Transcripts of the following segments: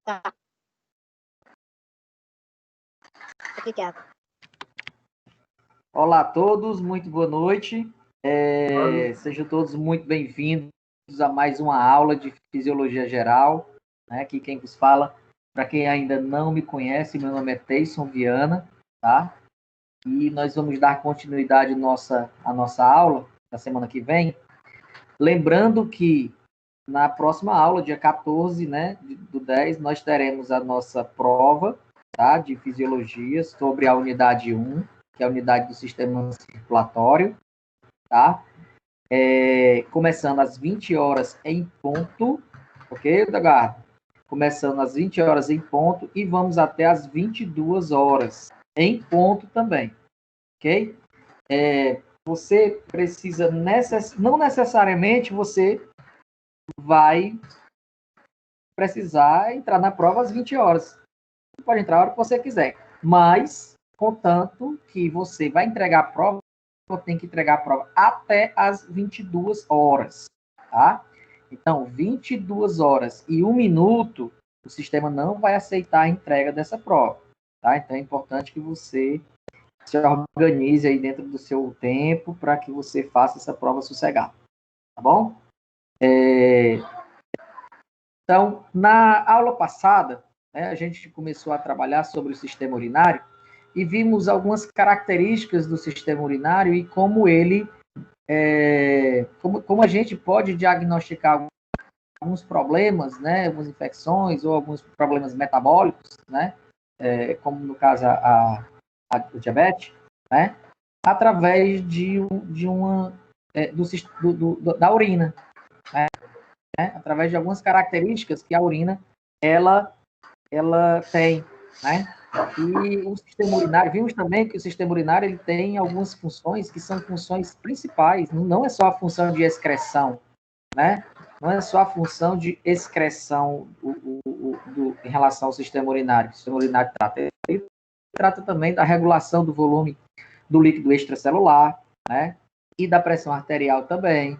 Tá. Obrigada. Olá a todos, muito boa noite. Sejam todos muito bem-vindos a mais uma aula de Fisiologia Geral. Aqui quem vos fala, para quem ainda não me conhece, meu nome é Teison Viana, tá? E nós vamos dar continuidade à nossa aula da semana que vem. Lembrando que na próxima aula, dia 14, né, do 10, nós teremos a nossa prova, tá, de Fisiologia sobre a unidade 1, que é a unidade do sistema circulatório, tá? Começando às 20 horas em ponto, ok, Dagardo? Começando às 20 horas em ponto e vamos até às 22 horas em ponto também, ok? Você precisa, não necessariamente você vai precisar entrar na prova às 20 horas. Você pode entrar a hora que você quiser, mas, contanto que você vai entregar a prova, tem que entregar a prova até às 22 horas, tá? Então, 22 horas e 1 minuto, o sistema não vai aceitar a entrega dessa prova, tá? Então, é importante que você se organize aí dentro do seu tempo para que você faça essa prova sossegada, tá bom? Então, na aula passada, a gente começou a trabalhar sobre o sistema urinário e vimos algumas características do sistema urinário e como ele, como a gente pode diagnosticar alguns problemas, né, algumas infecções ou alguns problemas metabólicos, né, como no caso o diabetes, né, através da urina, né, através de algumas características que a urina ela tem, né? E o sistema urinário, vimos também que o sistema urinário ele tem algumas funções que são funções principais, não é só a função de excreção, né? Não é só a função de excreção em relação ao sistema urinário. O sistema urinário trata também da regulação do volume do líquido extracelular, né? E da pressão arterial também.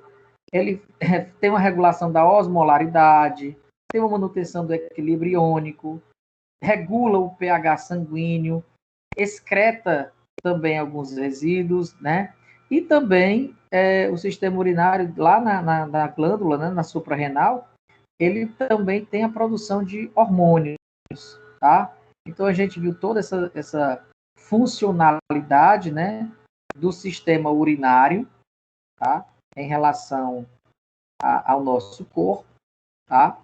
Ele tem uma regulação da osmolaridade, tem uma manutenção do equilíbrio iônico, regula o pH sanguíneo, excreta também alguns resíduos, né? E também o sistema urinário, lá na glândula, né, na suprarrenal, ele também tem a produção de hormônios, tá? Então, a gente viu toda essa funcionalidade, né, do sistema urinário, tá? Em relação ao nosso corpo, tá?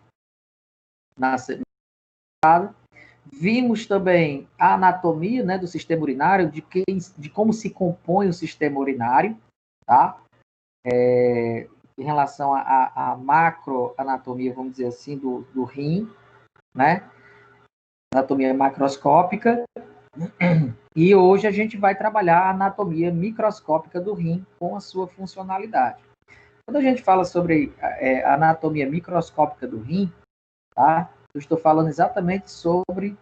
Vimos também a anatomia, né, do sistema urinário, de como se compõe o sistema urinário, tá? Em relação à macroanatomia, vamos dizer assim, do rim, né? Anatomia macroscópica. E hoje a gente vai trabalhar a anatomia microscópica do rim com a sua funcionalidade. Quando a gente fala sobre a anatomia microscópica do rim, tá? Eu estou falando exatamente sobre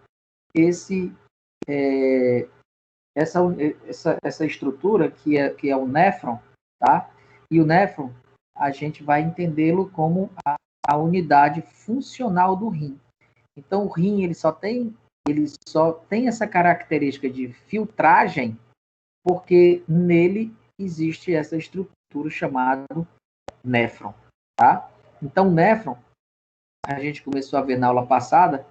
essa estrutura que é o néfron, tá? E o néfron, a gente vai entendê-lo como a unidade funcional do rim. Então, o rim, ele só tem essa característica de filtragem porque nele existe essa estrutura chamada néfron, tá? Então, o néfron, a gente começou a ver na aula passada,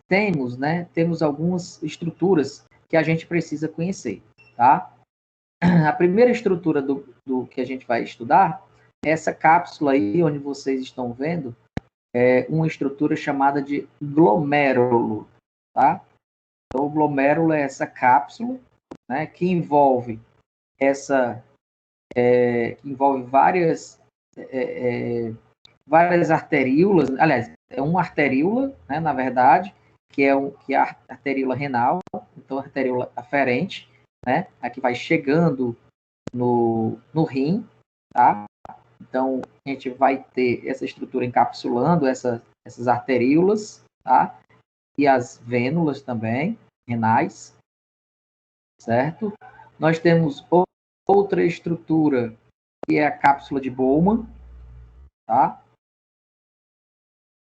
temos algumas estruturas que a gente precisa conhecer, tá? A primeira estrutura do que a gente vai estudar é essa cápsula aí, onde vocês estão vendo, uma estrutura chamada de glomérulo, tá? Então, o glomérulo é essa cápsula, né, que envolve várias arteríolas, aliás, é uma arteríola, né, na verdade, que é a arteríola renal, então a arteríola aferente, né, a que vai chegando no rim, tá? Então, a gente vai ter essa estrutura encapsulando essas arteríolas, tá? E as vênulas também, renais, certo? Nós temos outra estrutura, que é a cápsula de Bowman, tá?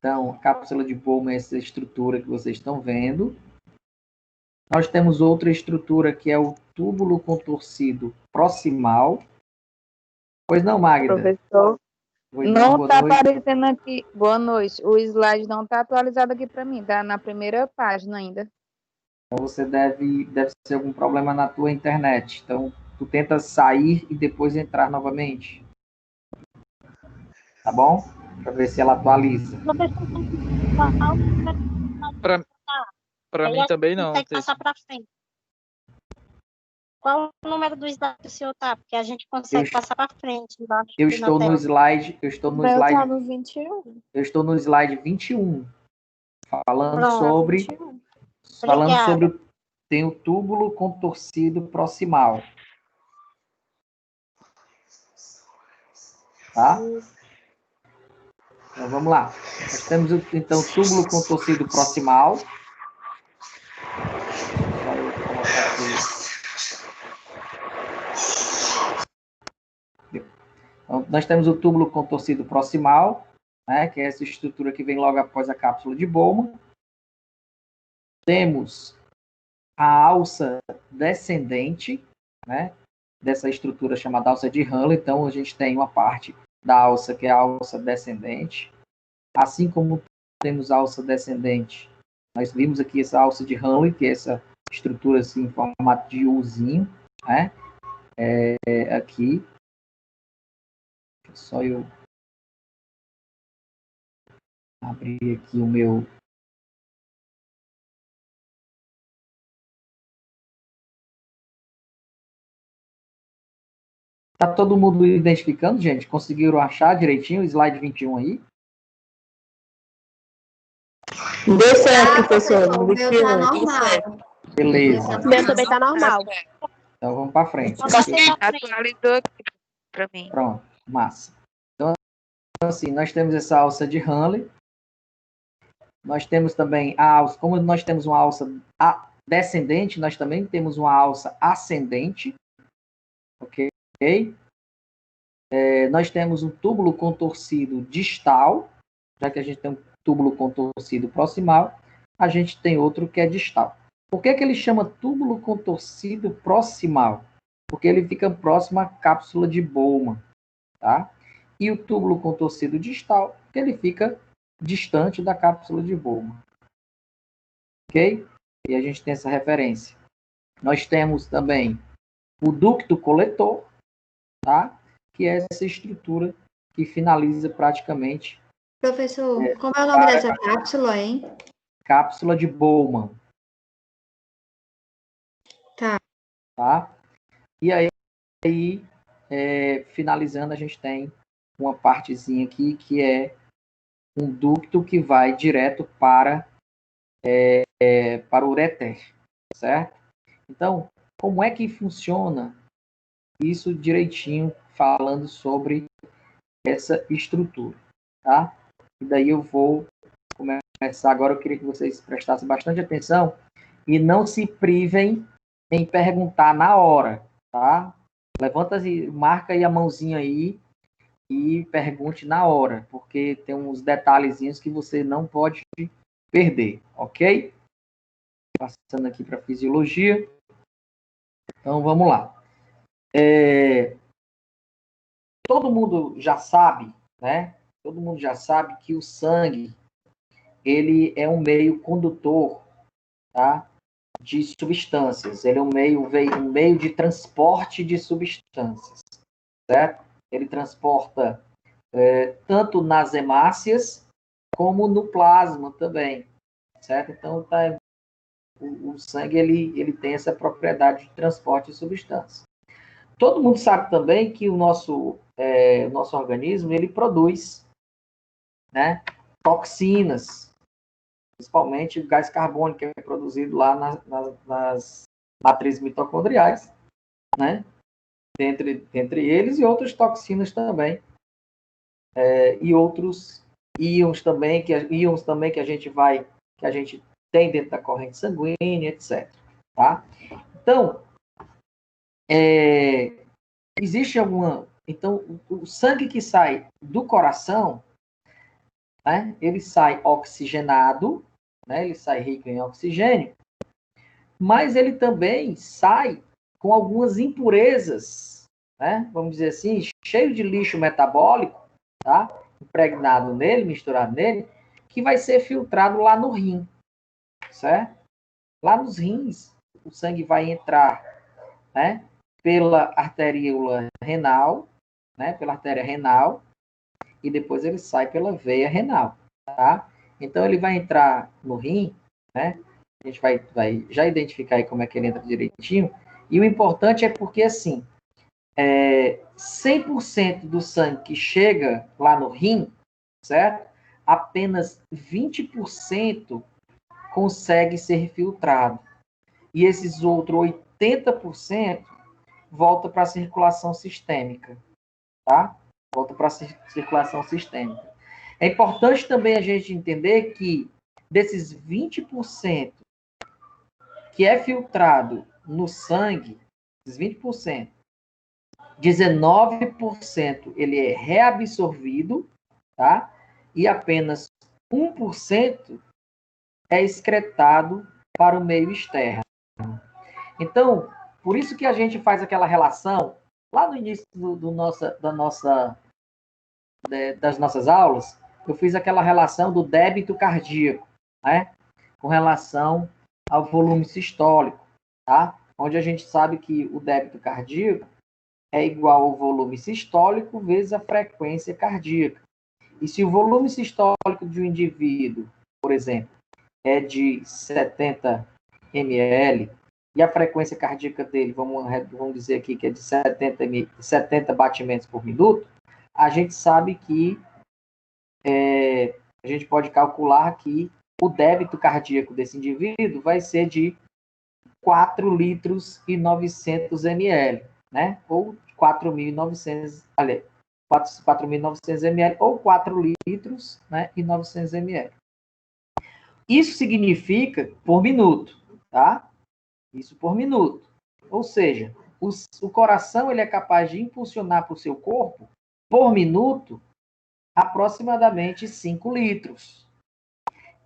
Então, a cápsula de Bowman é essa estrutura que vocês estão vendo. Nós temos outra estrutura que é o túbulo contorcido proximal. Pois não, Magda? Professor, Pois não boa está noite. aparecendo aqui. Boa noite. O slide não está atualizado aqui para mim, tá na primeira página ainda. Então, você deve ser algum problema na tua internet. Então, tu tenta sair e depois entrar novamente. Tá bom? Para ver se ela atualiza. Para mim também não. Tem que passar para frente. Qual o número do slide que o senhor tá? Porque a gente consegue passar para frente. Eu estou no slide, eu estou no slide, no 21. eu estou no slide 21, falando Pronto. sobre 21. falando sobre tem o túbulo contorcido proximal. Tá? Então vamos lá. Nós temos então o túbulo contorcido proximal. Só eu colocar aqui. Então, nós temos o túbulo contorcido proximal, né, que é essa estrutura que vem logo após a cápsula de Bowman. Temos a alça descendente, né, dessa estrutura chamada alça de Hanley. Então, a gente tem uma parte da alça que é a alça descendente. Assim como temos a alça descendente, nós vimos aqui essa alça de Hanley, que é essa estrutura assim, em formato de Uzinho, né, aqui. Só eu abrir aqui o meu. Tá todo mundo identificando, gente? Conseguiram achar direitinho o slide 21 aí? Deu certo, professor. O meu tá normal. Beleza. O meu também tá normal. Então vamos para frente. Atualizou aqui para mim. Pronto, massa. Então, assim, nós temos essa alça de Hanley. Nós temos também a alça, como nós temos uma alça descendente, nós também temos uma alça ascendente. Ok? Nós temos um túbulo contorcido distal, já que a gente tem um túbulo contorcido proximal, a gente tem outro que é distal. Por que ele chama túbulo contorcido proximal? Porque ele fica próximo à cápsula de Bowman, tá? E o túbulo contorcido distal, porque ele fica distante da cápsula de Bowman. Ok? E a gente tem essa referência. Nós temos também o ducto coletor, tá? Que é essa estrutura que finaliza praticamente. Professor, como é o nome dessa cápsula, hein? Cápsula de Bowman. Tá? E aí finalizando, a gente tem uma partezinha aqui que é um ducto que vai direto para o ureter, certo? Então, como é que funciona isso direitinho, falando sobre essa estrutura, tá? E daí eu vou começar agora. Eu queria que vocês prestassem bastante atenção e não se privem em perguntar na hora, tá? Levanta e marca aí a mãozinha aí e pergunte na hora, porque tem uns detalhezinhos que você não pode perder, ok? Passando aqui para fisiologia. Então, vamos lá. Todo mundo já sabe, né? Todo mundo já sabe que o sangue, ele é um meio condutor, tá? De substâncias. Ele é um meio de transporte de substâncias, certo? Ele transporta tanto nas hemácias como no plasma também, certo? Então, o sangue ele tem essa propriedade de transporte de substâncias. Todo mundo sabe também que o nosso organismo ele produz, né, toxinas, principalmente o gás carbônico que é produzido lá nas matrizes mitocondriais, né? Entre eles e outras toxinas também, e outros íons também que a gente tem dentro da corrente sanguínea, etc. Tá? Então, existe alguma... Então, o sangue que sai do coração, né? Ele sai oxigenado, né? Ele sai rico em oxigênio, mas ele também sai com algumas impurezas, né? Vamos dizer assim, cheio de lixo metabólico, tá? Impregnado nele, misturado nele, que vai ser filtrado lá no rim, certo? Lá nos rins, o sangue vai entrar, né? Pela arteríola renal, né? Pela artéria renal, e depois ele sai pela veia renal, tá? Então ele vai entrar no rim, né? A gente vai já identificar aí como é que ele entra direitinho. E o importante é porque, assim, 100% do sangue que chega lá no rim, certo? Apenas 20% consegue ser filtrado. E esses outros 80% volta para a circulação sistêmica, tá? Volta para a circulação sistêmica. É importante também a gente entender que desses 20% que é filtrado no sangue, esses 20%, 19% ele é reabsorvido, tá? E apenas 1% é excretado para o meio externo. Então, por isso que a gente faz aquela relação, lá no início das nossas aulas, eu fiz aquela relação do débito cardíaco, né? Com relação ao volume sistólico, tá? Onde a gente sabe que o débito cardíaco é igual ao volume sistólico vezes a frequência cardíaca. E se o volume sistólico de um indivíduo, por exemplo, é de 70 ml, e a frequência cardíaca dele, vamos dizer aqui que é de 70 batimentos por minuto, a gente sabe que a gente pode calcular que o débito cardíaco desse indivíduo vai ser de 4 litros e 900 ml, né? Ou 4.900, aliás, 4.900 ml, ou 4 litros, né? E 900 ml. Isso significa por minuto, tá? Isso por minuto. Ou seja, o coração ele é capaz de impulsionar para o seu corpo, por minuto, aproximadamente 5 litros.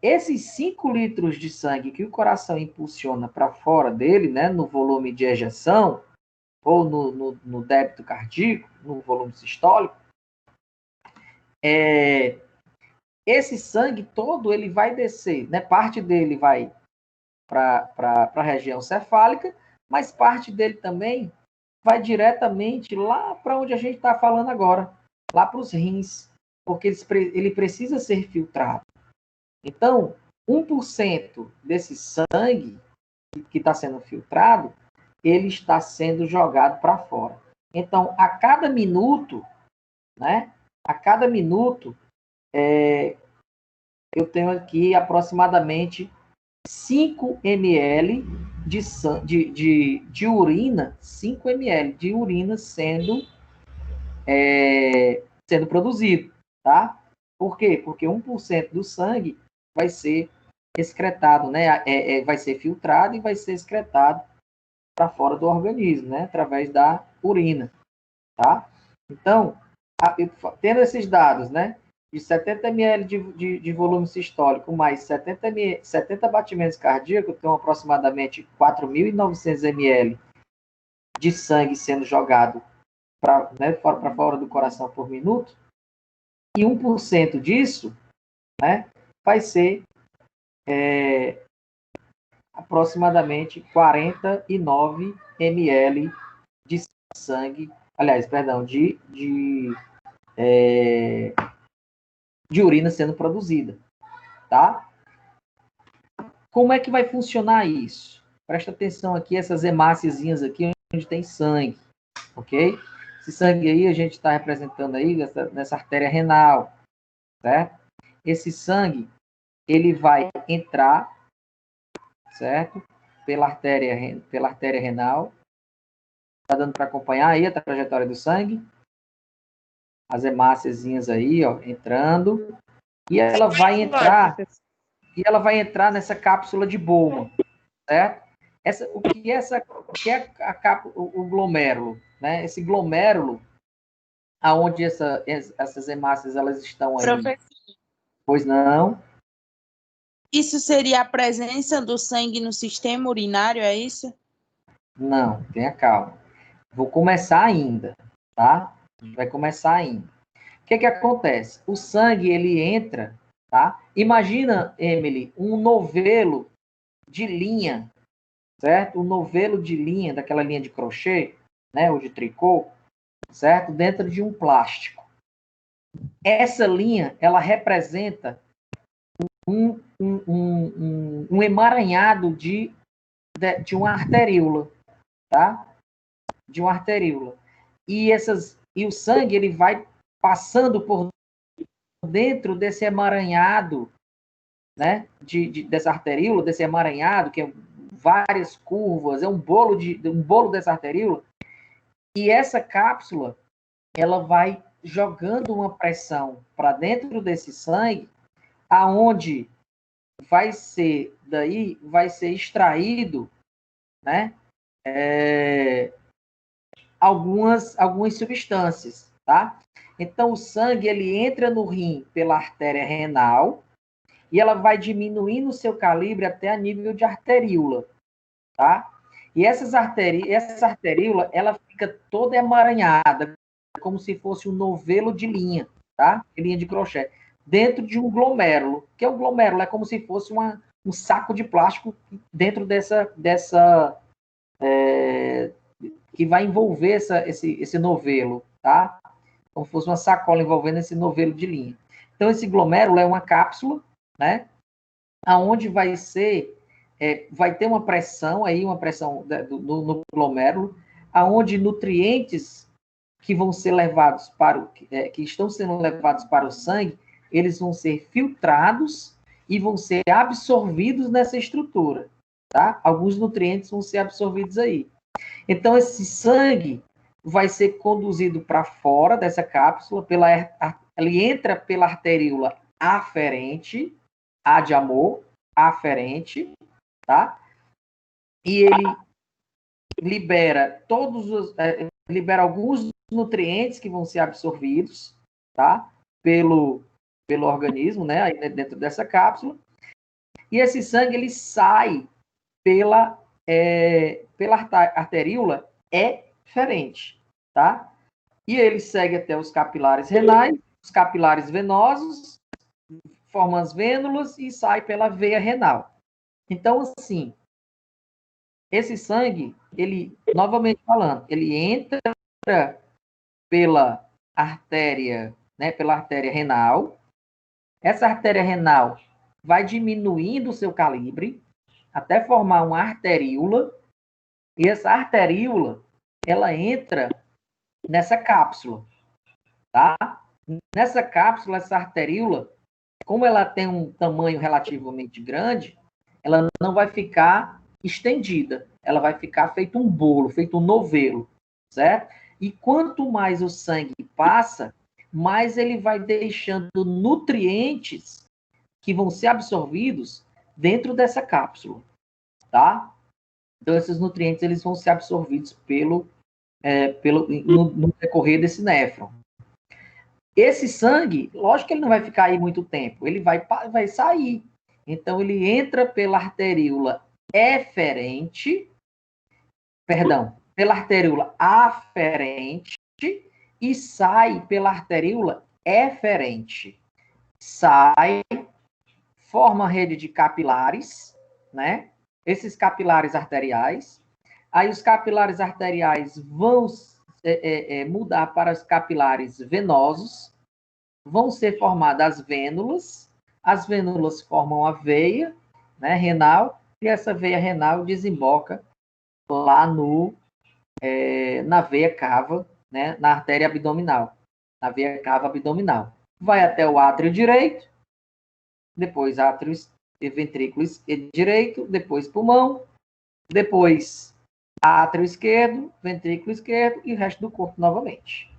Esses 5 litros de sangue que o coração impulsiona para fora dele, né, no volume de ejeção, ou no débito cardíaco, no volume sistólico, esse sangue todo ele vai descer, né? Parte dele vai para a região cefálica, mas parte dele também vai diretamente lá para onde a gente está falando agora, lá para os rins, porque ele precisa ser filtrado. Então, 1% desse sangue que está sendo filtrado, ele está sendo jogado para fora. Então, a cada minuto, né? A cada minuto, eu tenho aqui aproximadamente 5 ml de urina, 5 ml de urina sendo produzido, tá? Por quê? Porque 1% do sangue vai ser excretado, né? Vai ser filtrado e vai ser excretado para fora do organismo, né? Através da urina, tá? Então, tendo esses dados, né? De 70 ml de volume sistólico mais 70 batimentos cardíacos, tem aproximadamente 4.900 ml de sangue sendo jogado para fora do coração por minuto, e 1% disso, né, vai ser aproximadamente 49 ml de sangue, aliás, perdão, de urina sendo produzida, tá? Como é que vai funcionar isso? Presta atenção aqui, essas hemáciazinhas aqui onde tem sangue, ok? Esse sangue aí a gente está representando aí nessa artéria renal, certo? Esse sangue, ele vai entrar, certo? Pela artéria renal. Tá dando para acompanhar aí a trajetória do sangue? As hemáciazinhas aí, ó, entrando. E ela vai entrar nessa cápsula de Bowman, certo? O que é o glomérulo, né? Esse glomérulo, aonde essas hemácias elas estão aí. Professor, Pois não. Isso seria a presença do sangue no sistema urinário, é isso? Não, tenha calma. Vou começar ainda, tá? A gente vai começar ainda. O que acontece? O sangue, ele entra, tá? Imagina, Emily, um novelo de linha, certo? Um novelo de linha, daquela linha de crochê, né? Ou de tricô, certo? Dentro de um plástico. Essa linha, ela representa um emaranhado de uma arteríola, tá? De uma arteríola. E o sangue, ele vai passando por dentro desse emaranhado, né? Dessa arteríola, desse emaranhado, que é várias curvas, é um bolo dessa arteríola. E essa cápsula, ela vai jogando uma pressão para dentro desse sangue, aonde vai ser extraído, né? Algumas substâncias, tá? Então, o sangue, ele entra no rim pela artéria renal e ela vai diminuindo o seu calibre até a nível de arteríola, tá? E essa arteríola, ela fica toda emaranhada, como se fosse um novelo de linha, tá? Linha de crochê, dentro de um glomérulo. Que é o glomérulo? É como se fosse um saco de plástico dentro que vai envolver esse novelo, tá? Como se fosse uma sacola envolvendo esse novelo de linha. Então, esse glomérulo é uma cápsula, né? Aonde vai ter uma pressão aí, uma pressão no glomérulo, aonde nutrientes que vão ser levados que estão sendo levados para o sangue, eles vão ser filtrados e vão ser absorvidos nessa estrutura, tá? Alguns nutrientes vão ser absorvidos aí. Então, esse sangue vai ser conduzido para fora dessa cápsula, ele entra pela arteríola aferente, A de amor, aferente, tá? E ele libera alguns nutrientes que vão ser absorvidos, tá? Pelo organismo, né? Aí dentro dessa cápsula. E esse sangue, ele sai pela arteríola eferente, tá? E ele segue até os capilares renais, os capilares venosos, forma as vênulas e sai pela veia renal. Então, assim, esse sangue, ele, novamente falando, ele entra pela artéria, né, pela artéria renal. Essa artéria renal vai diminuindo o seu calibre até formar uma arteríola. E essa arteríola, ela entra nessa cápsula, tá? Nessa cápsula, essa arteríola, como ela tem um tamanho relativamente grande, ela não vai ficar estendida. Ela vai ficar feito um bolo, feito um novelo, certo? E quanto mais o sangue passa, mais ele vai deixando nutrientes que vão ser absorvidos dentro dessa cápsula, tá? Então, esses nutrientes, eles vão ser absorvidos no decorrer desse néfron. Esse sangue, lógico que ele não vai ficar aí muito tempo, ele vai sair. Então, ele entra pela arteríola pela arteríola aferente e sai pela arteríola eferente. Sai, forma rede de capilares, né? Esses capilares arteriais. Aí os capilares arteriais vão mudar para os capilares venosos, vão ser formadas as vênulas. As vênulas formam a veia, né, renal, e essa veia renal desemboca lá na veia cava, né, na artéria abdominal, na veia cava abdominal. Vai até o átrio direito, depois átrio e ventrículo direito, depois pulmão, depois átrio esquerdo, ventrículo esquerdo e o resto do corpo novamente.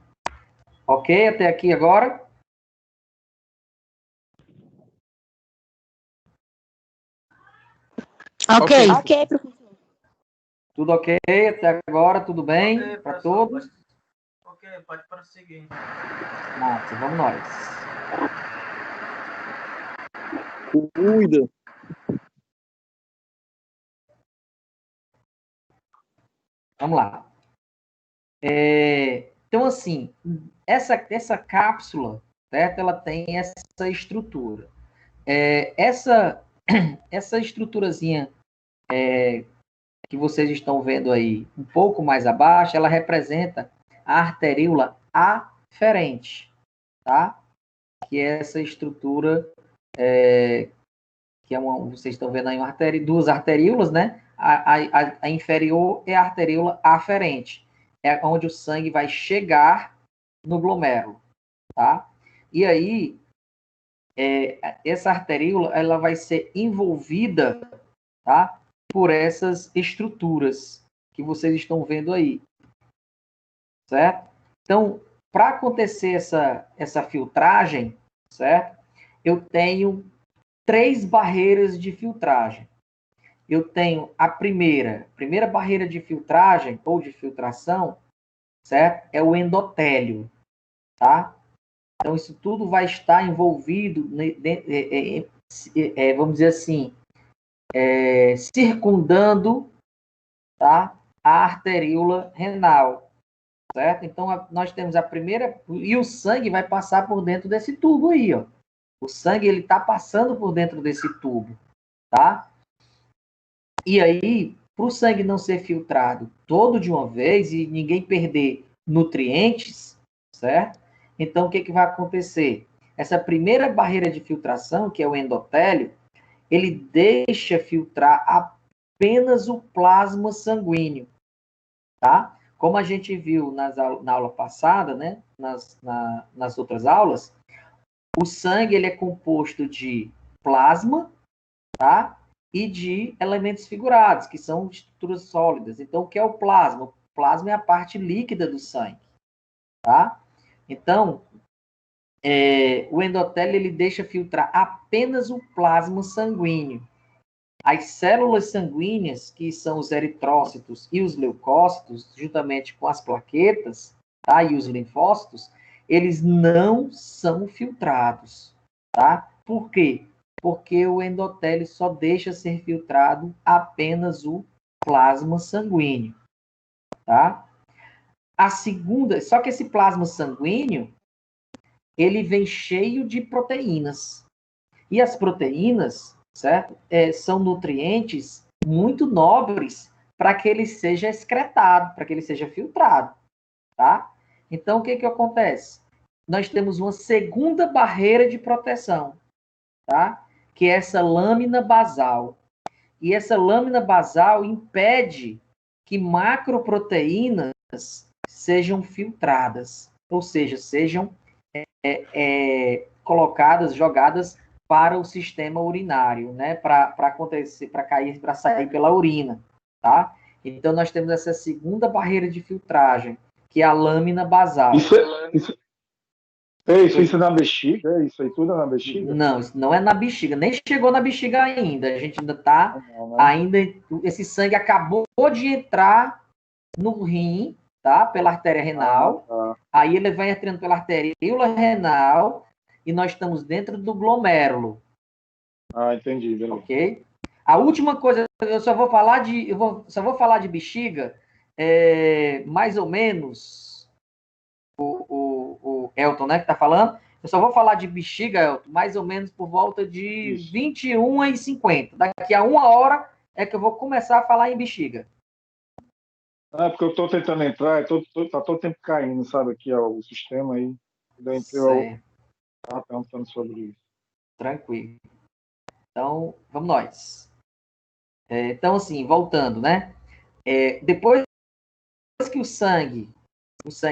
Ok? Até aqui agora? Ok. Ok, professor. Tudo ok? Até agora, tudo bem? Ok, Para professor, todos? Ok, pode prosseguir. Massa, vamos nós. Cuida. Vamos lá. Então, assim, essa cápsula, certo? Ela tem essa estrutura. Essa estruturazinha que vocês estão vendo aí, um pouco mais abaixo, ela representa a arteríola aferente, tá? Que é essa estrutura que vocês estão vendo aí duas arteríolas, né? A inferior é a arteríola aferente, é onde o sangue vai chegar no glomérulo, tá? E aí, essa arteríola, ela vai ser envolvida, tá? Por essas estruturas que vocês estão vendo aí, certo? Então, para acontecer essa filtragem, certo? Eu tenho 3 barreiras de filtragem. Eu tenho a primeira barreira de filtragem ou de filtração, certo? É o endotélio, tá? Então, isso tudo vai estar envolvido, vamos dizer assim, circundando, tá? A arteríola renal, certo? Então, nós temos a primeira, e o sangue vai passar por dentro desse tubo aí, ó. O sangue, ele tá passando por dentro desse tubo, tá? E aí, para o sangue não ser filtrado todo de uma vez e ninguém perder nutrientes, certo? Então, o que vai acontecer? Essa primeira barreira de filtração, que é o endotélio, ele deixa filtrar apenas o plasma sanguíneo, tá? Como a gente viu na aula passada, né? Nas outras aulas, o sangue ele é composto de plasma, tá? E de elementos figurados, que são estruturas sólidas. Então, o que é o plasma? O plasma é a parte líquida do sangue, tá? Então, o endotélio ele deixa filtrar apenas o plasma sanguíneo. As células sanguíneas, que são os eritrócitos e os leucócitos, juntamente com as plaquetas, tá? E os linfócitos, eles não são filtrados, tá? Por quê? Porque o endotélio só deixa ser filtrado apenas o plasma sanguíneo, tá? A segunda, só que esse plasma sanguíneo, ele vem cheio de proteínas. E as proteínas, certo? São nutrientes muito nobres para que ele seja excretado, para que ele seja filtrado, tá? Então, o que acontece? Nós temos uma segunda barreira de proteção, tá? Que é essa lâmina basal. E essa lâmina basal impede que macroproteínas sejam filtradas, ou seja, sejam colocadas, jogadas para o sistema urinário, né? Para acontecer, para sair pela urina, tá? Então nós temos essa segunda barreira de filtragem, que é a lâmina basal. Isso é na bexiga? Isso aí tudo é na bexiga? Não, isso não é na bexiga, nem chegou na bexiga ainda. A gente ainda está, esse sangue acabou de entrar no rim, tá? Pela artéria renal. Aí ele vai entrando pela arteríola renal e nós estamos dentro do glomérulo. Entendi. Beleza. Ok? A última coisa, eu só vou falar de bexiga, mais ou menos, o Elton, né, que está falando. Eu só vou falar de bexiga, Elton, mais ou menos por volta de 21h50. Daqui a 1 hora é que eu vou começar a falar em bexiga. Porque eu estou tentando entrar, tá todo tempo caindo, sabe, aqui ó, o sistema aí. Eu estava perguntando sobre isso. Tranquilo. Então, vamos nós. Então, assim, voltando, né? Depois que o sangue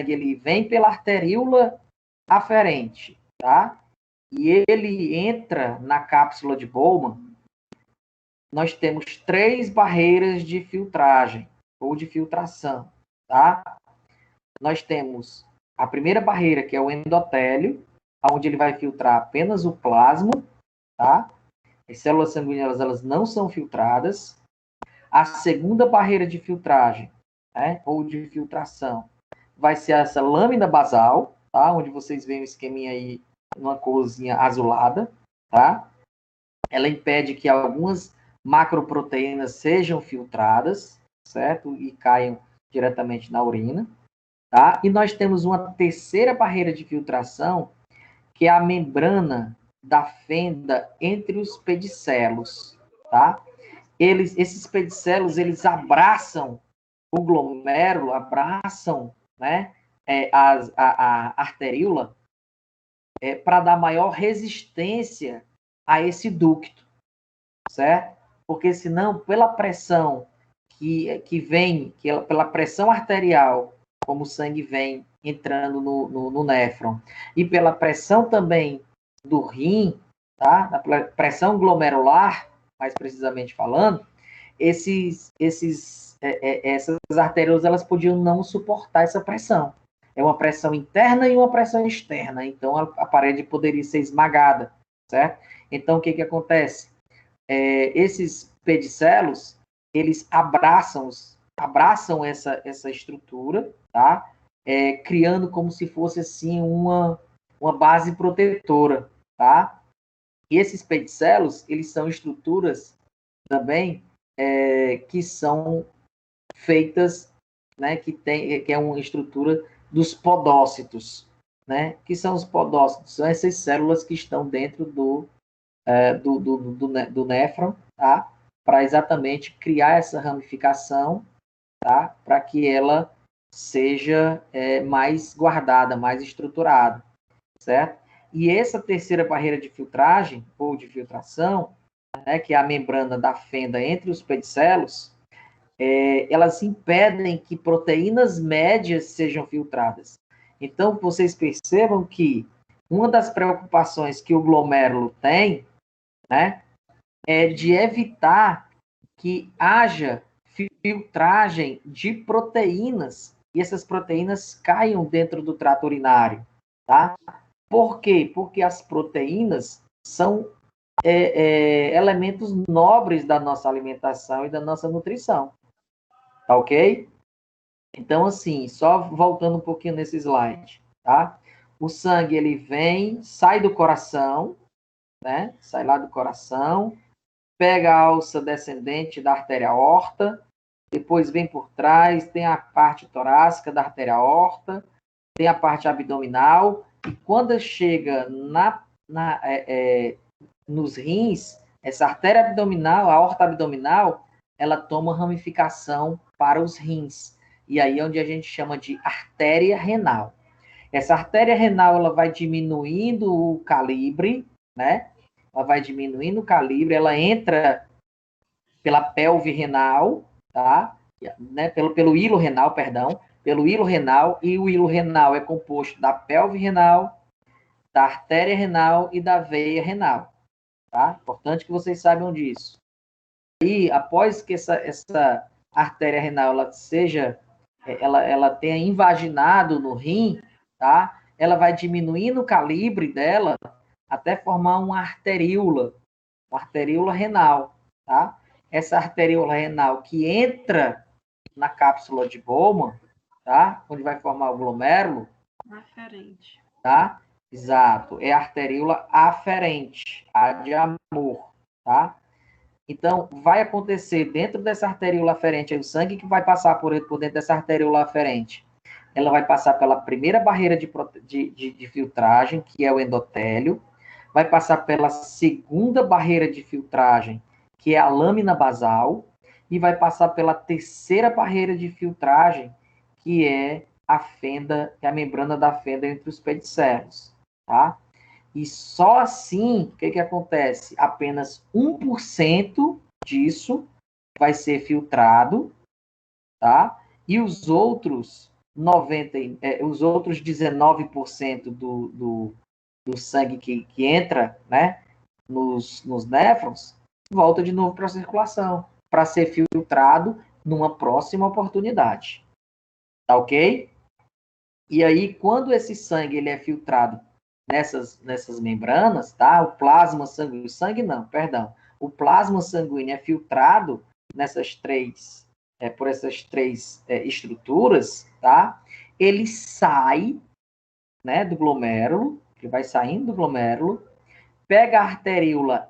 ele vem pela arteríola aferente, tá? E ele entra na cápsula de Bowman, nós temos 3 barreiras de filtragem ou de filtração, tá? Nós temos a primeira barreira, que é o endotélio, onde ele vai filtrar apenas o plasma, tá? As células sanguíneas, elas não são filtradas. A segunda barreira de filtragem, né, ou de filtração, vai ser essa lâmina basal, tá? Onde vocês veem o esqueminha aí, numa corzinha azulada, tá? ela impede que algumas macroproteínas sejam filtradas, certo? E caiam diretamente na urina, tá? E nós temos uma terceira barreira de filtração, que é a membrana da fenda entre os pedicelos, tá? Esses pedicelos, eles abraçam o glomérulo, abraçam, né, a arteríola, para dar maior resistência a esse ducto, certo? Porque senão, pela pressão que vem, pela pressão arterial, como o sangue vem entrando no néfron, e pela pressão também do rim, tá? Da pressão glomerular, mais precisamente falando, essas artérias, elas podiam não suportar essa pressão. É uma pressão interna e uma pressão externa, então a parede poderia ser esmagada, certo? Então, o que acontece? Esses pedicelos, eles abraçam essa estrutura, tá? Criando como se fosse, assim, uma base protetora, tá? E esses pedicelos, eles são estruturas também que são feitas, né, que é uma estrutura dos podócitos, né? Que são os podócitos? São essas células que estão dentro do néfron, tá? Para exatamente criar essa ramificação, tá? Para que ela seja mais guardada, mais estruturada, certo? E essa terceira barreira de filtragem, ou de filtração, né, que é a membrana da fenda entre os pedicelos, elas impedem que proteínas médias sejam filtradas. Então, vocês percebam que uma das preocupações que o glomérulo tem, né, é de evitar que haja filtragem de proteínas e essas proteínas caiam dentro do trato urinário, tá? Por quê? Porque as proteínas são elementos nobres da nossa alimentação e da nossa nutrição, tá ok? Então, assim, só voltando um pouquinho nesse slide, tá? O sangue, ele vem, sai do coração, né? Sai lá do coração, pega a alça descendente da artéria aorta, depois vem por trás, tem a parte torácica da artéria aorta, tem a parte abdominal, e quando chega nos rins, essa artéria abdominal, a aorta abdominal, ela toma ramificação para os rins. E aí é onde a gente chama de artéria renal. Essa artéria renal, ela vai diminuindo o calibre, né? Ela vai diminuindo o calibre, ela entra pela pelve renal, tá? Né? Pelo hilo renal, perdão, pelo hilo renal, e o hilo renal é composto da pelve renal, da artéria renal e da veia renal, tá? Importante que vocês saibam disso. E após que essa artéria renal ela tenha invaginado no rim, tá? Ela vai diminuindo o calibre dela até formar uma arteríola renal, tá? Essa arteríola renal que entra na cápsula de Bowman, tá? Onde vai formar o glomérulo. Aferente. Tá? Exato. É a arteríola aferente, a de amor, tá? Então, vai acontecer dentro dessa arteríola aferente, o sangue que vai passar por dentro dessa arteríola aferente, ela vai passar pela primeira barreira de filtragem, que é o endotélio, vai passar pela segunda barreira de filtragem, que é a lâmina basal, e vai passar pela terceira barreira de filtragem, que é a fenda, que é a membrana da fenda entre os pedicelos, tá? E só assim, o que acontece? Apenas 1% disso vai ser filtrado, tá? E os outros 19% do sangue que entra, né, nos néfrons, volta de novo para a circulação, para ser filtrado numa próxima oportunidade. Tá ok? E aí, quando esse sangue ele é filtrado nessas membranas, tá? O plasma sanguíneo, o plasma sanguíneo é filtrado por essas três estruturas, tá? Ele sai, né, do glomérulo, ele vai saindo do glomérulo, pega a arteríola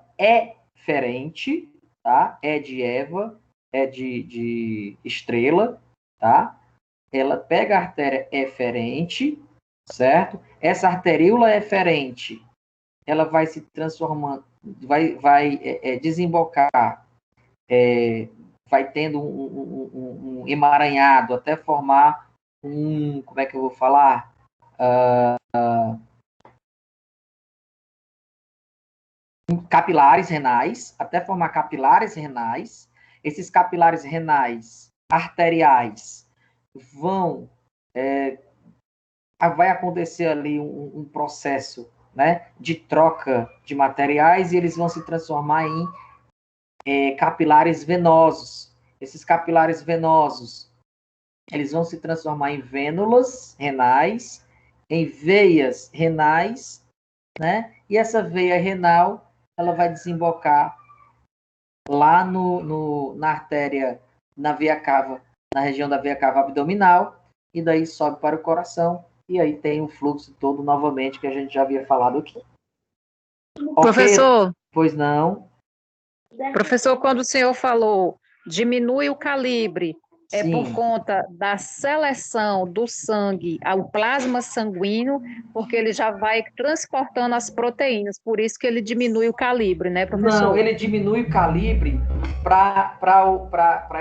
ferente, tá? E de Eva, E de estrela, tá? Ela pega a artéria eferente, certo? Essa arteríola eferente, ela vai se transformando, vai desembocar, vai tendo um emaranhado até formar como é que eu vou falar? Capilares renais, até formar capilares renais. Esses capilares renais arteriais vai acontecer ali um processo, né, de troca de materiais e eles vão se transformar em capilares venosos. Esses capilares venosos, eles vão se transformar em vênulas renais, em veias renais, né? E essa veia renal, ela vai desembocar lá na artéria, na veia cava, na região da veia cava abdominal, e daí sobe para o coração, e aí tem o fluxo todo novamente que a gente já havia falado aqui. Professor, Okay? Pois não. Professor, quando o senhor falou diminui o calibre, é Sim. por conta da seleção do sangue ao plasma sanguíneo, porque ele já vai transportando as proteínas, por isso que ele diminui o calibre, né, professor? Não, ele diminui o calibre para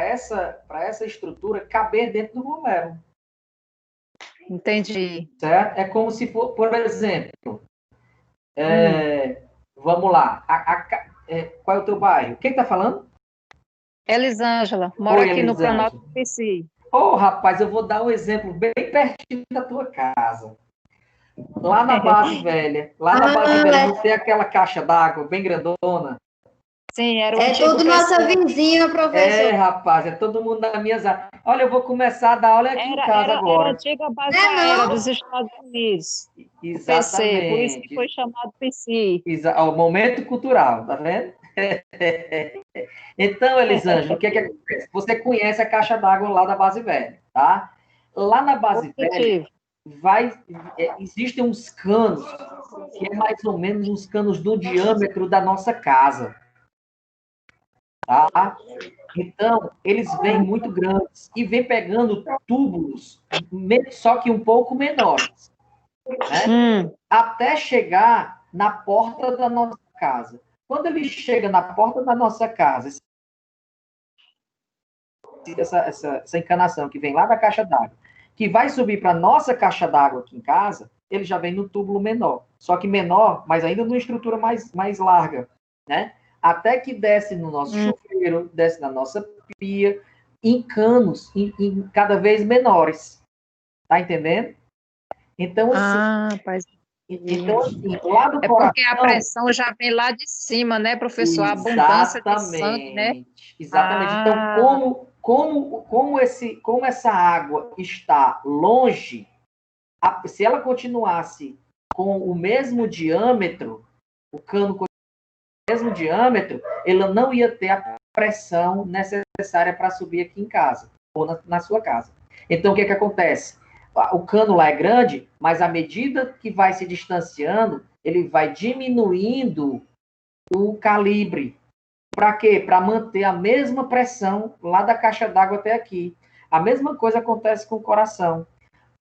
essa estrutura caber dentro do glomérulo. Entendi. Certo? É como se, por exemplo, vamos lá, qual é o teu bairro? Quem está falando? Elisângela, mora aqui no Planalto do Pici. Ô, rapaz, eu vou dar um exemplo bem pertinho da tua casa. Lá na base velha, não tem aquela caixa d'água bem grandona? Sim, era o É tudo nossa vizinha, professor. Rapaz, é todo mundo na minha área. Olha, eu vou começar a dar aula aqui em casa agora. Era a antiga base aérea dos Estados Unidos. Exatamente. PC, por isso que foi chamado PC. O momento cultural, tá vendo? Então, Elisângela, o que acontece? Você conhece a caixa d'água lá da base velha, tá? Lá na base velha, existem uns canos, que é mais ou menos uns canos do diâmetro da nossa casa. Tá? Então, eles vêm muito grandes e vêm pegando túbulos, só que um pouco menores, né? Até chegar na porta da nossa casa. Quando ele chega na porta da nossa casa, essa encanação que vem lá da caixa d'água, que vai subir para a nossa caixa d'água aqui em casa, ele já vem no túbulo menor. Só que menor, mas ainda numa estrutura mais larga, né? Até que desce no nosso chuveiro, desce na nossa pia, em canos, em cada vez menores. Tá entendendo? Então, assim, então, assim, lá do coração... porque a pressão já vem lá de cima, né, professor? A abundância de sangue, né? Exatamente. Então, como essa água está longe, se ela continuasse com o mesmo diâmetro, o cano com o mesmo diâmetro, ela não ia ter a pressão necessária para subir aqui em casa, ou na sua casa. Então, o que acontece? O cano lá é grande, mas à medida que vai se distanciando, ele vai diminuindo o calibre. Para quê? Para manter a mesma pressão lá da caixa d'água até aqui. A mesma coisa acontece com o coração.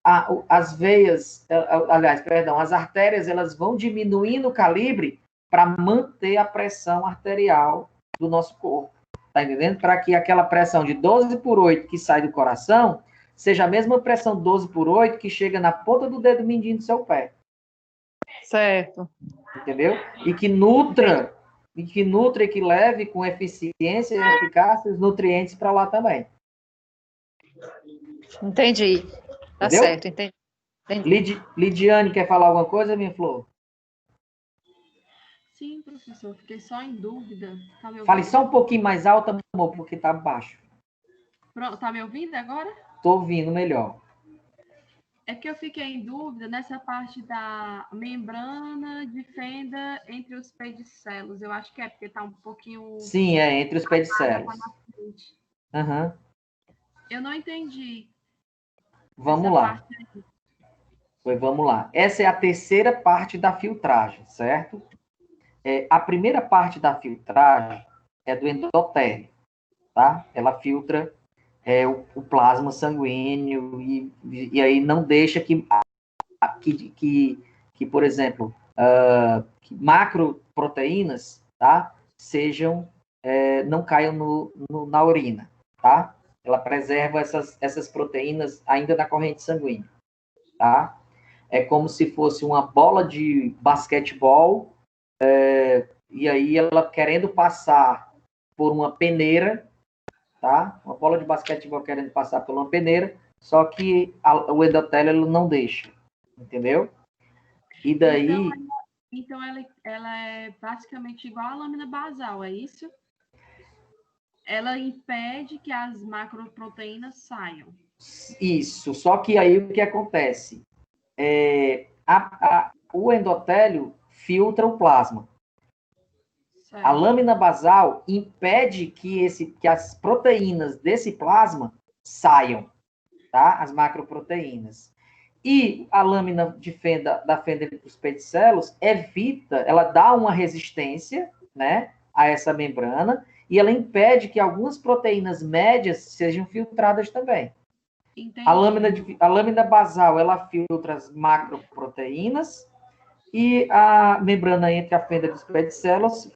As veias, as artérias, elas vão diminuindo o calibre para manter a pressão arterial do nosso corpo. Tá entendendo? Para que aquela pressão de 12/8 que sai do coração seja a mesma pressão 12/8 que chega na ponta do dedo mindinho do seu pé. Certo. Entendeu? E que nutra e que leve com eficiência e eficácia os nutrientes para lá também. Entendi. Tá Entendeu? certo, entendi. Lidiane, quer falar alguma coisa, minha flor? Sim, professor, fiquei só em dúvida. Tá me ouvindo? Fale só um pouquinho mais alto, amor, porque tá baixo. Pronto, tá me ouvindo agora? Tô ouvindo melhor. É que eu fiquei em dúvida nessa parte da membrana de fenda entre os pedicelos. Eu acho que é porque tá um pouquinho... Sim, entre os pedicelos. Uhum. Eu não entendi. Vamos lá. Vamos lá. Essa é a terceira parte da filtragem, certo? a primeira parte da filtragem é do endotélio, tá? Ela filtra o plasma sanguíneo e aí não deixa que por exemplo, que macroproteínas, tá? Não caiam na urina, tá? Ela preserva essas proteínas ainda na corrente sanguínea, tá? É como se fosse uma bola de basquetebol, e aí ela querendo passar por uma peneira, tá? Uma bola de basquetebol querendo passar por uma peneira, só que o endotélio ele não deixa, entendeu? E daí... Então ela é basicamente igual à lâmina basal, é isso? Ela impede que as macroproteínas saiam. Isso, só que aí o que acontece? O endotélio filtra o plasma. Certo. A lâmina basal impede que as proteínas desse plasma saiam, tá? As macroproteínas. E a lâmina da fenda entre os pedicelos evita, ela dá uma resistência, né, a essa membrana, e ela impede que algumas proteínas médias sejam filtradas também. Entendi. A lâmina basal, ela filtra as macroproteínas, e a membrana entre a fenda dos pedicelos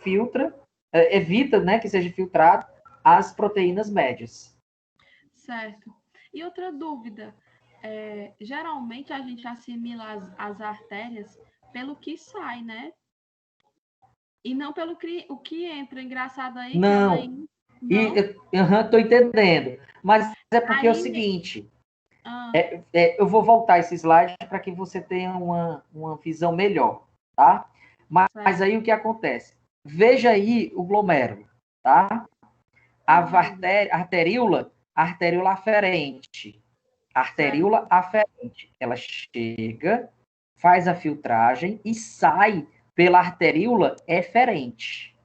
evita, né, que seja filtrado as proteínas médias. Certo. E outra dúvida, geralmente a gente assimila as artérias pelo que sai, né? E não pelo o que entra. Engraçado aí. Não. Estou entendendo. Mas é porque é o seguinte. Eu vou voltar esse slide para que você tenha uma visão melhor, tá? Mas aí o que acontece? Veja aí o glomérulo, tá? A arteríola aferente. Arteríola aferente. Ela chega, faz a filtragem e sai pela arteríola eferente,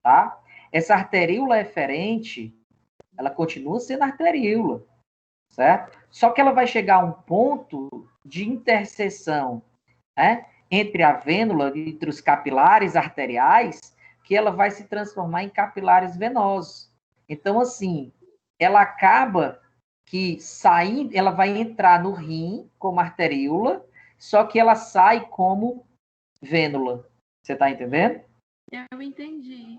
tá? Essa arteríola eferente, ela continua sendo arteríola, certo? Só que ela vai chegar a um ponto de interseção, né, entre a vênula, entre os capilares arteriais, que ela vai se transformar em capilares venosos. Então, assim, ela acaba que saindo, ela vai entrar no rim como arteríola, só que ela sai como vênula. Você está entendendo? Eu entendi.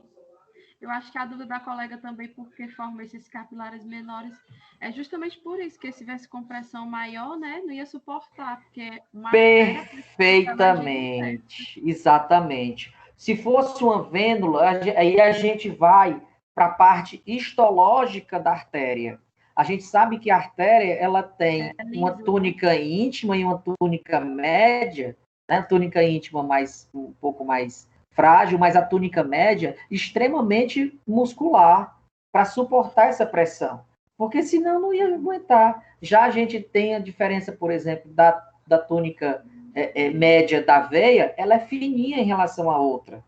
Eu acho que a dúvida da colega também, porque forma esses capilares menores, é justamente por isso que se tivesse compressão maior, né, não ia suportar, porque uma perfeitamente, exatamente. Se fosse uma vênula, aí a gente vai para a parte histológica da artéria. A gente sabe que a artéria ela tem uma túnica íntima e uma túnica média, né? A túnica íntima um pouco mais frágil, mas a túnica média extremamente muscular para suportar essa pressão, porque senão não ia aguentar. Já a gente tem a diferença, por exemplo, da túnica média da veia, ela é fininha em relação à outra,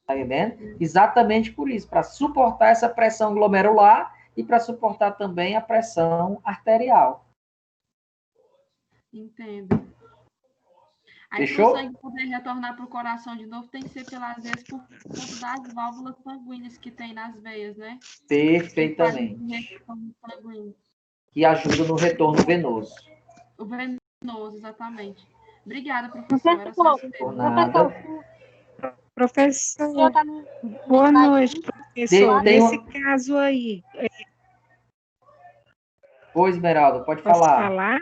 tá entendendo? Exatamente por isso, para suportar essa pressão glomerular e para suportar também a pressão arterial. Entendo. Aí, para o sangue poder retornar para o coração de novo, tem que ser, pelas vezes, por conta das válvulas sanguíneas que tem nas veias, né? Perfeitamente. Que ajuda no retorno venoso. O venoso, exatamente. Obrigada, professora. Por nada. Professor, boa noite, professor. Nesse caso aí... Oi, Esmeralda, pode Posso falar?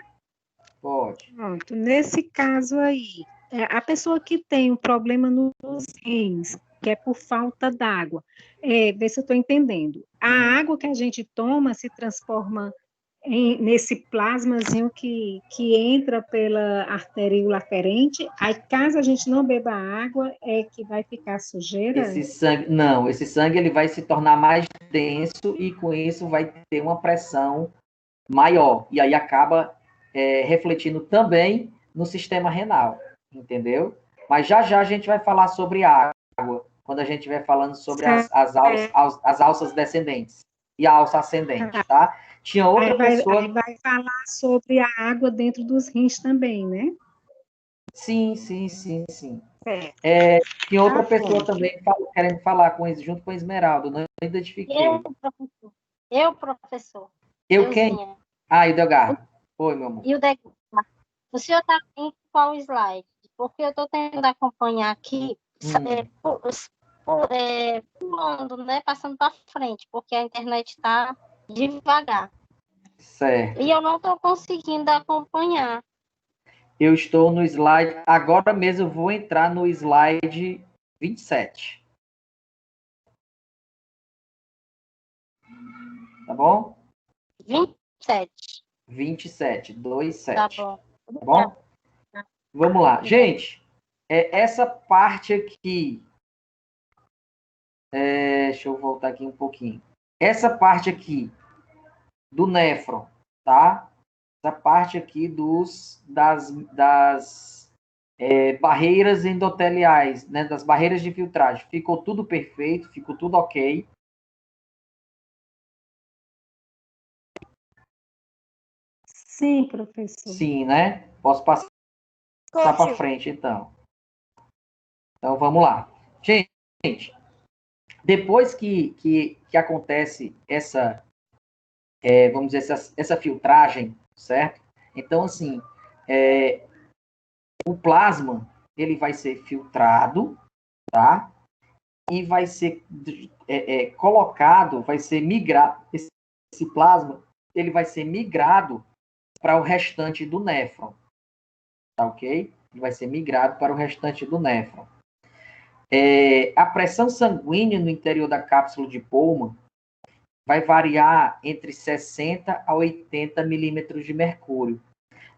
Pode. Pronto. Nesse caso aí, a pessoa que tem um problema nos rins, que é por falta d'água, vê se eu estou entendendo. A água que a gente toma se transforma nesse plasmazinho que entra pela arteríola aferente, aí caso a gente não beba água, é que vai ficar sujeira? Esse sangue ele vai se tornar mais denso e com isso vai ter uma pressão maior, e aí acaba refletindo também no sistema renal, entendeu? Mas já a gente vai falar sobre água, quando a gente estiver falando sobre as alças descendentes e a alça ascendente, tá? Tinha outra pessoa... Aí vai falar sobre a água dentro dos rins também, né? Sim. Tinha outra pessoa também querendo falar junto com a Esmeralda, não identifiquei. Eu, professor. Eu quem? Ah, Ildegardo. Oi, meu amor. Ildegardo, o senhor está em qual slide? Porque eu estou tentando acompanhar aqui, pulando, né? Passando para frente, porque a internet está devagar. Certo. E eu não estou conseguindo acompanhar. Eu estou no slide, agora mesmo eu vou entrar no slide 27. Tá bom? 27. 27, 27. Tá bom. Tá bom? Vamos lá. Gente, essa parte aqui... deixa eu voltar aqui um pouquinho. Essa parte aqui do néfron, tá? Essa parte aqui das barreiras endoteliais, né? Das barreiras de filtragem. Ficou tudo perfeito, ficou tudo ok. Sim, professor. Sim, né? Posso passar para frente, então. Então, vamos lá. Gente, depois que acontece essa, vamos dizer, essa filtragem, certo? Então, assim, o plasma, ele vai ser filtrado, tá? E vai ser colocado, vai ser migrado, esse plasma, ele vai ser migrado para o restante do néfron, tá ok? Ele vai ser migrado para o restante do néfron. A pressão sanguínea no interior da cápsula de Bowman vai variar entre 60 a 80 milímetros de mercúrio,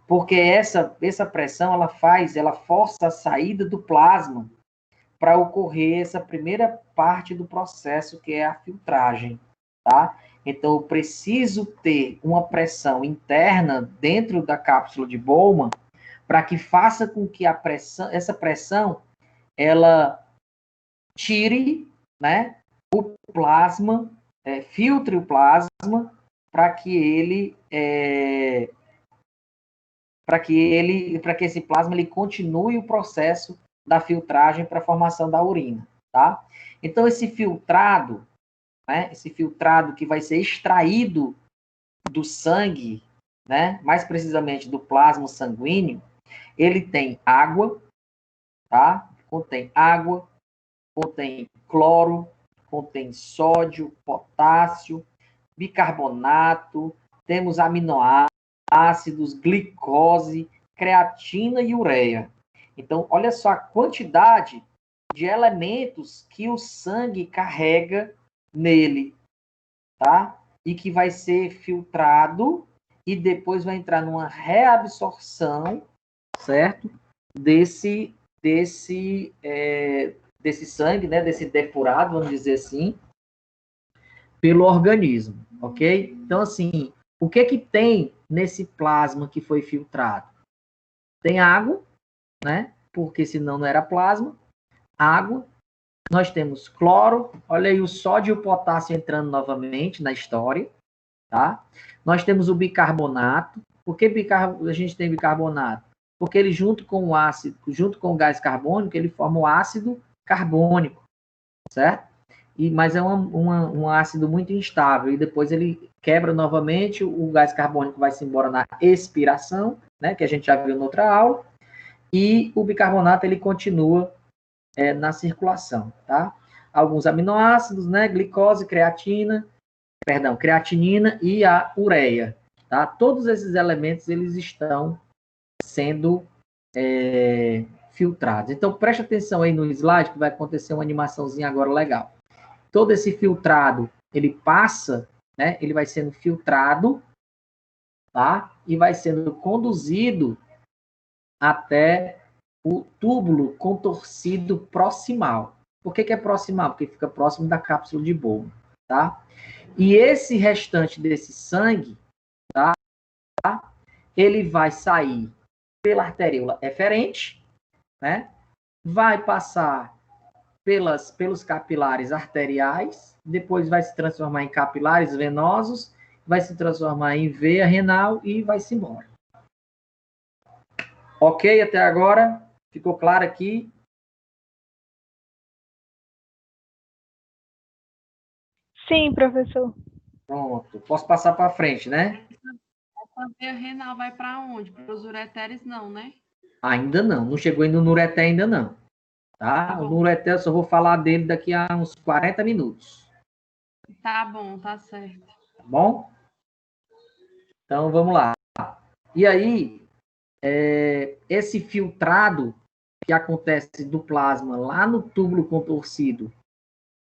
porque essa pressão ela força a saída do plasma para ocorrer essa primeira parte do processo, que é a filtragem, tá? Então, eu preciso ter uma pressão interna dentro da cápsula de Bowman para que faça com que essa pressão ela tire, né, o plasma, filtre o plasma para que esse plasma ele continue o processo da filtragem para a formação da urina, tá? Então, esse filtrado, né, esse filtrado que vai ser extraído do sangue, né, mais precisamente do plasma sanguíneo, ele tem água, tá? Contém água, contém cloro, contém sódio, potássio, bicarbonato, temos aminoácidos, glicose, creatina e ureia. Então, olha só a quantidade de elementos que o sangue carrega nele, tá? E que vai ser filtrado e depois vai entrar numa reabsorção, certo? Desse sangue, né? Desse depurado, vamos dizer assim, pelo organismo, ok? Então, assim, o que tem nesse plasma que foi filtrado? Tem água, né? Porque senão não era plasma. Água. Nós temos cloro. Olha aí o sódio e o potássio entrando novamente na história, tá? Nós temos o bicarbonato. Por que a gente tem bicarbonato? Porque ele junto com o ácido, junto com o gás carbônico, ele forma o ácido carbônico, certo? Mas é um ácido muito instável, e depois ele quebra novamente, o gás carbônico vai se embora na expiração, né, que a gente já viu em outra aula, e o bicarbonato ele continua na circulação, tá? Alguns aminoácidos, né, glicose, creatinina e a ureia, tá? Todos esses elementos eles estão sendo filtrados. Então, preste atenção aí no slide, que vai acontecer uma animaçãozinha agora legal. Todo esse filtrado, ele passa, né? Ele vai sendo filtrado, tá? E vai sendo conduzido até o túbulo contorcido proximal. Por que é proximal? Porque fica próximo da cápsula de Bowman, tá? E esse restante desse sangue, tá? Ele vai sair pela arteríola eferente, né? Vai passar pelos capilares arteriais, depois vai se transformar em capilares venosos, vai se transformar em veia renal e vai se embora. Ok até agora? Ficou claro aqui? Sim, professor. Pronto. Posso passar para frente, né? Essa veia renal vai para onde? Para os ureteres, não, né? Ainda não. Não chegou ainda no ureter ainda não. Tá? O ureter eu só vou falar dele daqui a uns 40 minutos. Tá bom, tá certo. Tá bom? Então, vamos lá. E aí, esse filtrado que acontece do plasma lá no túbulo contorcido,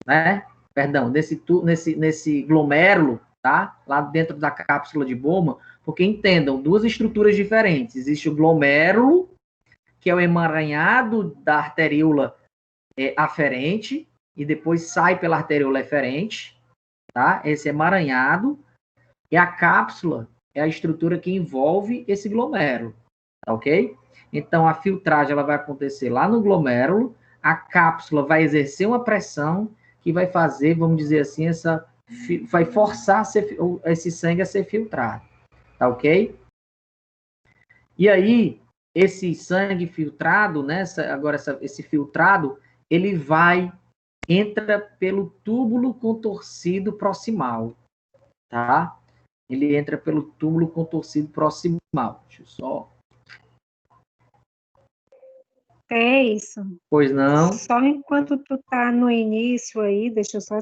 né? Perdão, nesse glomérulo, tá? Lá dentro da cápsula de Bowman, porque entendam, duas estruturas diferentes. Existe o glomérulo, que é o emaranhado da arteríola aferente, e depois sai pela arteríola eferente, tá? Esse emaranhado. E a cápsula é a estrutura que envolve esse glomérulo, tá ok? Então, a filtragem ela vai acontecer lá no glomérulo, a cápsula vai exercer uma pressão que vai fazer, vamos dizer assim, vai forçar esse sangue a ser filtrado, tá ok? E aí, esse sangue filtrado, né, esse filtrado, ele entra pelo túbulo contorcido proximal, tá? Ele entra pelo túbulo contorcido proximal. Deixa eu só... É isso. Pois não. Só enquanto tu tá no início aí, deixa eu só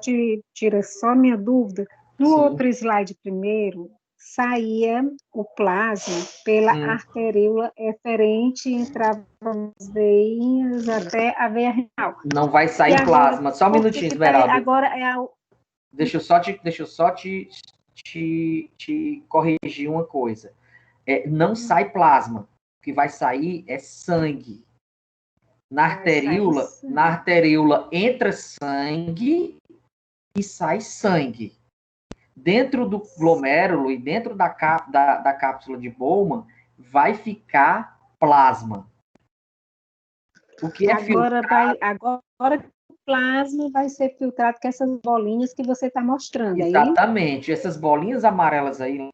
tirar só minha dúvida. No Sim. outro slide primeiro, saía o plasma pela arteríola eferente e entrava nas veinhas até a veia renal. Não vai sair E agora, plasma. Só um minutinho, Esmeralda. Agora é a... Deixa eu só te corrigir uma coisa. Não sai plasma. O que vai sair é sangue. Na arteríola entra sangue e sai sangue. Dentro do glomérulo e dentro da cápsula de Bowman vai ficar plasma. O que é filtrado... Agora o plasma vai ser filtrado com essas bolinhas que você está mostrando. Exatamente. Essas bolinhas amarelas aí,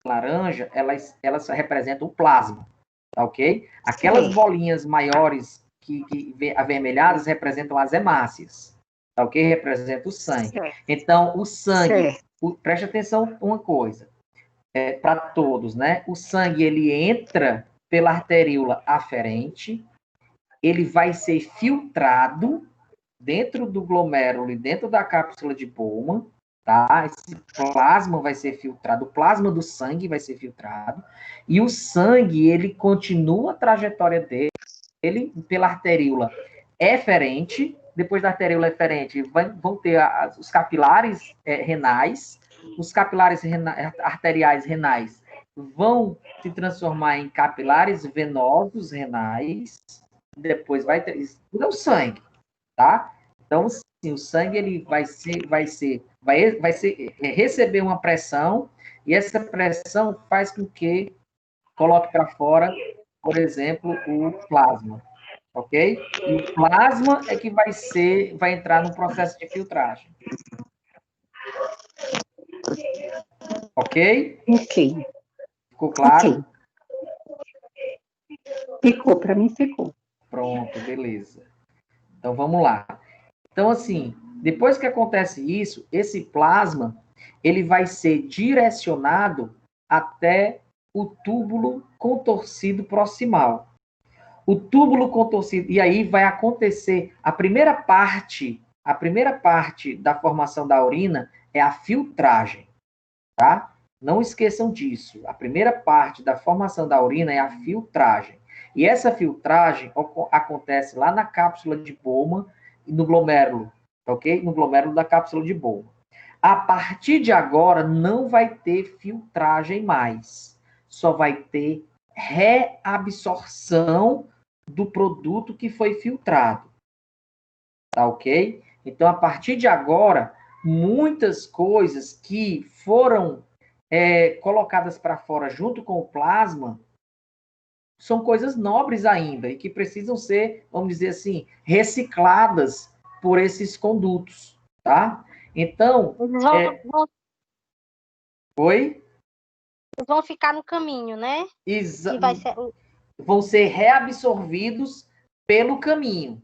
laranja, elas representam o plasma. Tá ok? Aquelas bolinhas maiores que avermelhadas representam as hemácias. Tá ok? Representa o sangue. Certo. Então, o sangue... preste atenção uma coisa. Para todos, né? O sangue, ele entra pela arteríola aferente, ele vai ser filtrado dentro do glomérulo e dentro da cápsula de Bowman, tá? Esse plasma vai ser filtrado, o plasma do sangue vai ser filtrado, e o sangue, ele continua a trajetória dele pela arteríola eferente. Depois da arteríola eferente, vão ter os capilares renais, os capilares arteriais renais vão se transformar em capilares venosos renais, depois vai ter... Isso é o sangue, tá? Então, assim, o sangue ele vai receber uma pressão, e essa pressão faz com que coloque para fora, por exemplo, o plasma, ok? E o plasma é que vai entrar no processo de filtragem. Ok? Ok. Ficou claro? Okay. Ficou, para mim ficou. Pronto, beleza. Então, vamos lá. Então, assim, depois que acontece isso, esse plasma, ele vai ser direcionado até o túbulo contorcido proximal. O túbulo contorcido, e aí vai acontecer, a primeira parte da formação da urina é a filtragem, tá? Não esqueçam disso. A primeira parte da formação da urina é a filtragem. E essa filtragem acontece lá na cápsula de Bowman e no glomérulo, ok? No glomérulo da cápsula de Bowman. A partir de agora, não vai ter filtragem mais. Só vai ter reabsorção do produto que foi filtrado. Tá ok? Então, a partir de agora, muitas coisas que foram colocadas para fora junto com o plasma são coisas nobres ainda e que precisam ser, vamos dizer assim, recicladas por esses condutos, tá? Então... Oi? Eles vão ficar no caminho, né? Vão ser reabsorvidos pelo caminho.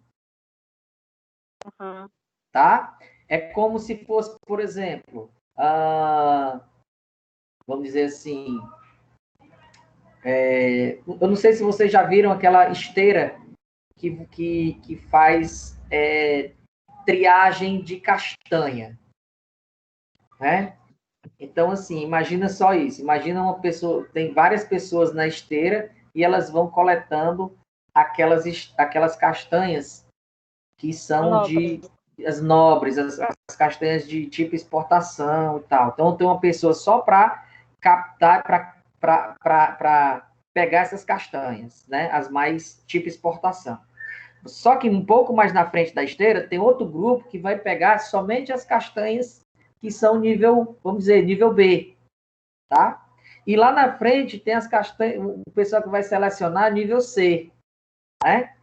Uhum. Tá? É como se fosse, por exemplo, vamos dizer assim, eu não sei se vocês já viram aquela esteira que faz triagem de castanha, né? Então, assim, imagina só isso. Imagina uma pessoa, tem várias pessoas na esteira e elas vão coletando aquelas castanhas que são as nobres, as castanhas de tipo exportação e tal. Então, tem uma pessoa só para captar, para pegar essas castanhas, né? As mais tipo exportação. Só que um pouco mais na frente da esteira tem outro grupo que vai pegar somente as castanhas que são nível, vamos dizer, nível B, tá? E lá na frente tem as castanhas, o pessoal que vai selecionar nível C, né?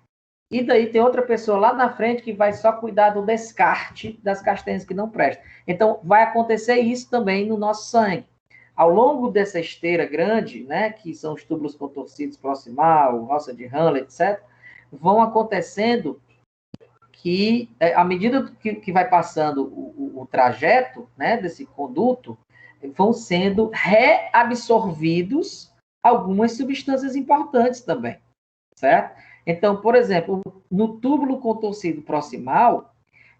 E daí tem outra pessoa lá na frente que vai só cuidar do descarte das castanhas que não prestam. Então, vai acontecer isso também no nosso sangue. Ao longo dessa esteira grande, né, que são os túbulos contorcidos proximal, roça de Hanle, etc., vão acontecendo que, à medida que vai passando o trajeto, né, desse conduto, vão sendo reabsorvidos algumas substâncias importantes também, certo? Então, por exemplo, no túbulo contorcido proximal,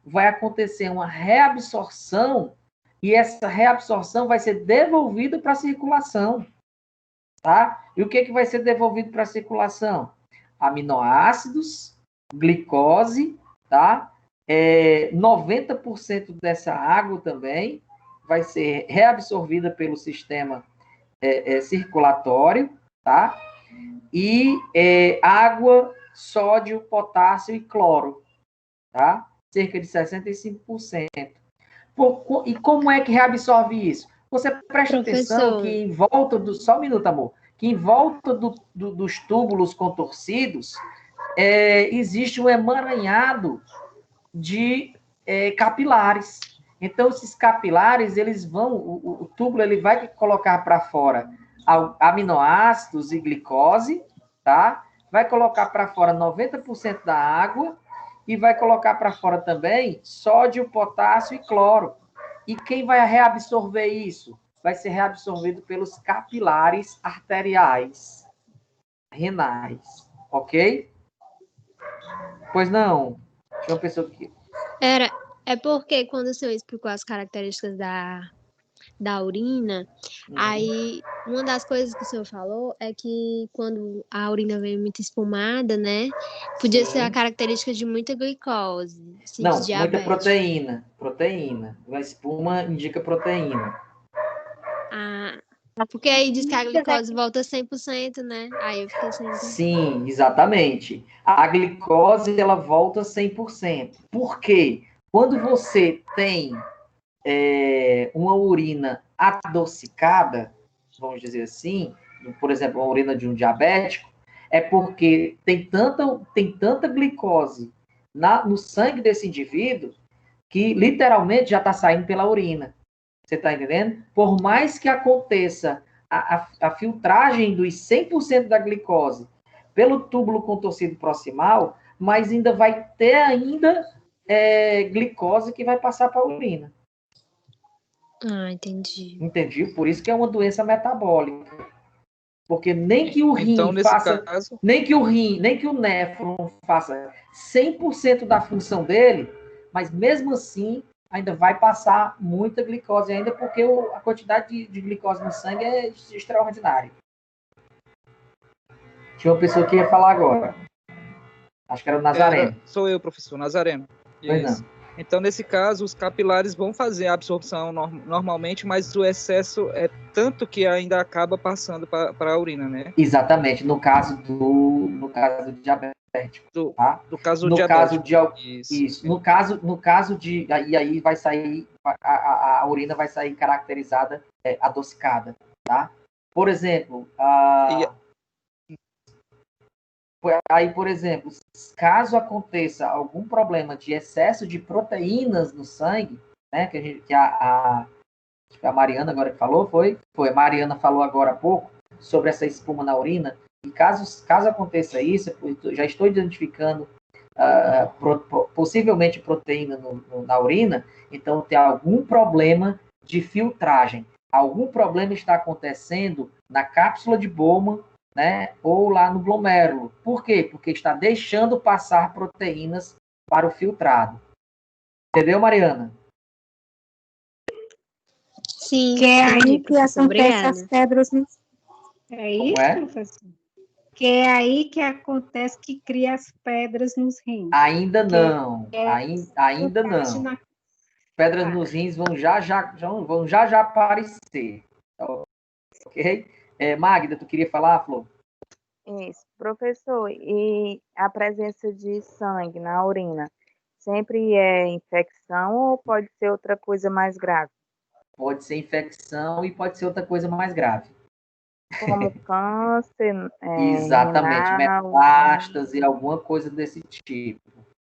vai acontecer uma reabsorção e essa reabsorção vai ser devolvida para a circulação, tá? E o que vai ser devolvido para a circulação? Aminoácidos, glicose, tá? 90% dessa água também vai ser reabsorvida pelo sistema circulatório, tá? E água, sódio, potássio e cloro, tá? Cerca de 65%. E como é que reabsorve isso? Você presta atenção que em volta do... Só um minuto, amor. Que em volta dos túbulos contorcidos existe um emaranhado de capilares. Então, esses capilares, eles vão... O túbulo ele vai colocar para fora aminoácidos e glicose, tá? Vai colocar para fora 90% da água e vai colocar para fora também sódio, potássio e cloro. E quem vai reabsorver isso? Vai ser reabsorvido pelos capilares arteriais renais, ok? Pois não? Tinha uma pessoa que... É porque quando o senhor explicou as características da urina, aí uma das coisas que o senhor falou é que quando a urina vem muito espumada, né, podia ser a característica de muita glicose, assim, não, de diabetes. muita proteína. A espuma indica proteína. Porque aí diz que a glicose volta 100%, né? Aí eu fiquei sem entender. Sim, exatamente. A glicose, ela volta 100%. Por quê? Quando você tem uma urina adocicada, vamos dizer assim, por exemplo, a urina de um diabético, é porque tem tanta glicose no sangue desse indivíduo que literalmente já está saindo pela urina. Você está entendendo? Por mais que aconteça a filtragem dos 100% da glicose pelo túbulo contorcido proximal, mas ainda vai ter glicose que vai passar para a urina. Entendi. Entendi? Por isso que é uma doença metabólica. Porque nem que o rim nem que o néfron faça 100% da função dele, mas mesmo assim ainda vai passar muita glicose ainda, porque a quantidade de glicose no sangue é extraordinária. Tinha uma pessoa que ia falar agora. Acho que era o Nazareno. Sou eu, professor Nazareno. Pois não. Então, nesse caso, os capilares vão fazer a absorção normalmente, mas o excesso é tanto que ainda acaba passando para a urina, né? Exatamente, no caso do diabético. Tá? No caso diabético. Isso. No caso de... E aí vai sair... A urina vai sair caracterizada, adocicada, tá? Por exemplo... Aí, por exemplo, caso aconteça algum problema de excesso de proteínas no sangue, né, que a Mariana agora falou, a Mariana falou agora há pouco sobre essa espuma na urina, e caso aconteça isso, eu já estou identificando possivelmente proteína na urina, então tem algum problema de filtragem. Algum problema está acontecendo na cápsula de Bowman, né, ou lá no glomérulo. Por quê? Porque está deixando passar proteínas para o filtrado. Entendeu, Mariana? Sim, Que é entendi, aí que professor. acontecem Obrigada. as pedras nos... É Como isso, é? professor? Que é aí que acontece que cria as pedras nos rins. Ainda Que não. é Ainda filtragem não. na... Pedras nos rins vão já aparecer. Ok? Magda, tu queria falar, Flor? Isso, professor, e a presença de sangue na urina sempre é infecção ou pode ser outra coisa mais grave? Pode ser infecção e pode ser outra coisa mais grave. Como câncer, Exatamente, renal. metástase, alguma coisa desse tipo.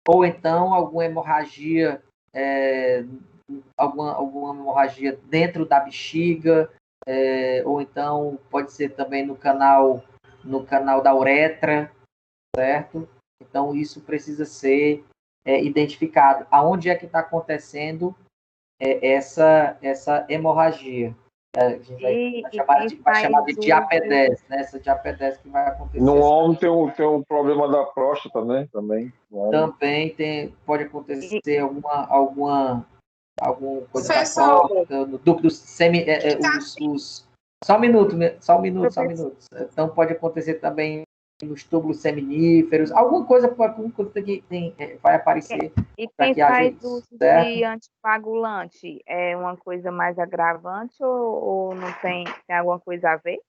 Ou então alguma hemorragia, alguma hemorragia dentro da bexiga, ou então pode ser também no canal da uretra, certo? Então isso precisa ser identificado. Aonde é que está acontecendo essa hemorragia? A gente vai chamar de diapedese, né? Essa diapedese que vai acontecer. No homem tem um problema da próstata, né? Também Pode acontecer alguma coisa da Professor, próstata, no ducto do semi, só um minuto. Então pode acontecer também nos túbulos seminíferos, alguma coisa que vai aparecer E para quem que haja faz isso, uso certo? de anticoagulante é uma coisa mais agravante ou não tem alguma coisa a ver?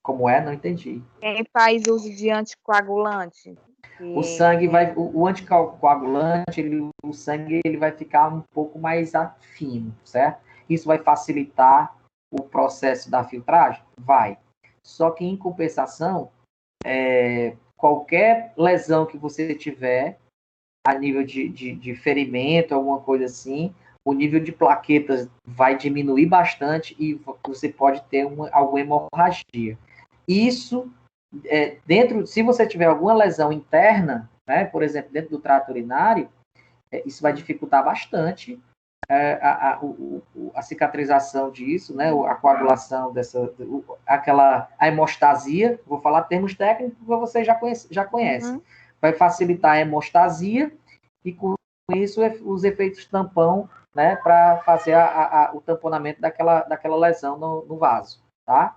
Como é? Não entendi. Quem faz uso de anticoagulante? O sangue vai, o anticoagulante, o sangue ele vai ficar um pouco mais fino, certo? Isso vai facilitar o processo da filtragem? Vai. Só que em compensação, qualquer lesão que você tiver a nível de ferimento, alguma coisa assim, o nível de plaquetas vai diminuir bastante e você pode ter alguma hemorragia. Isso se você tiver alguma lesão interna, né, por exemplo, dentro do trato urinário, isso vai dificultar bastante a cicatrização disso, né, a coagulação a hemostasia, vou falar termos técnicos que você já conhece. Uhum. Vai facilitar a hemostasia e com isso os efeitos tampão, né, para fazer o tamponamento daquela lesão no vaso, tá?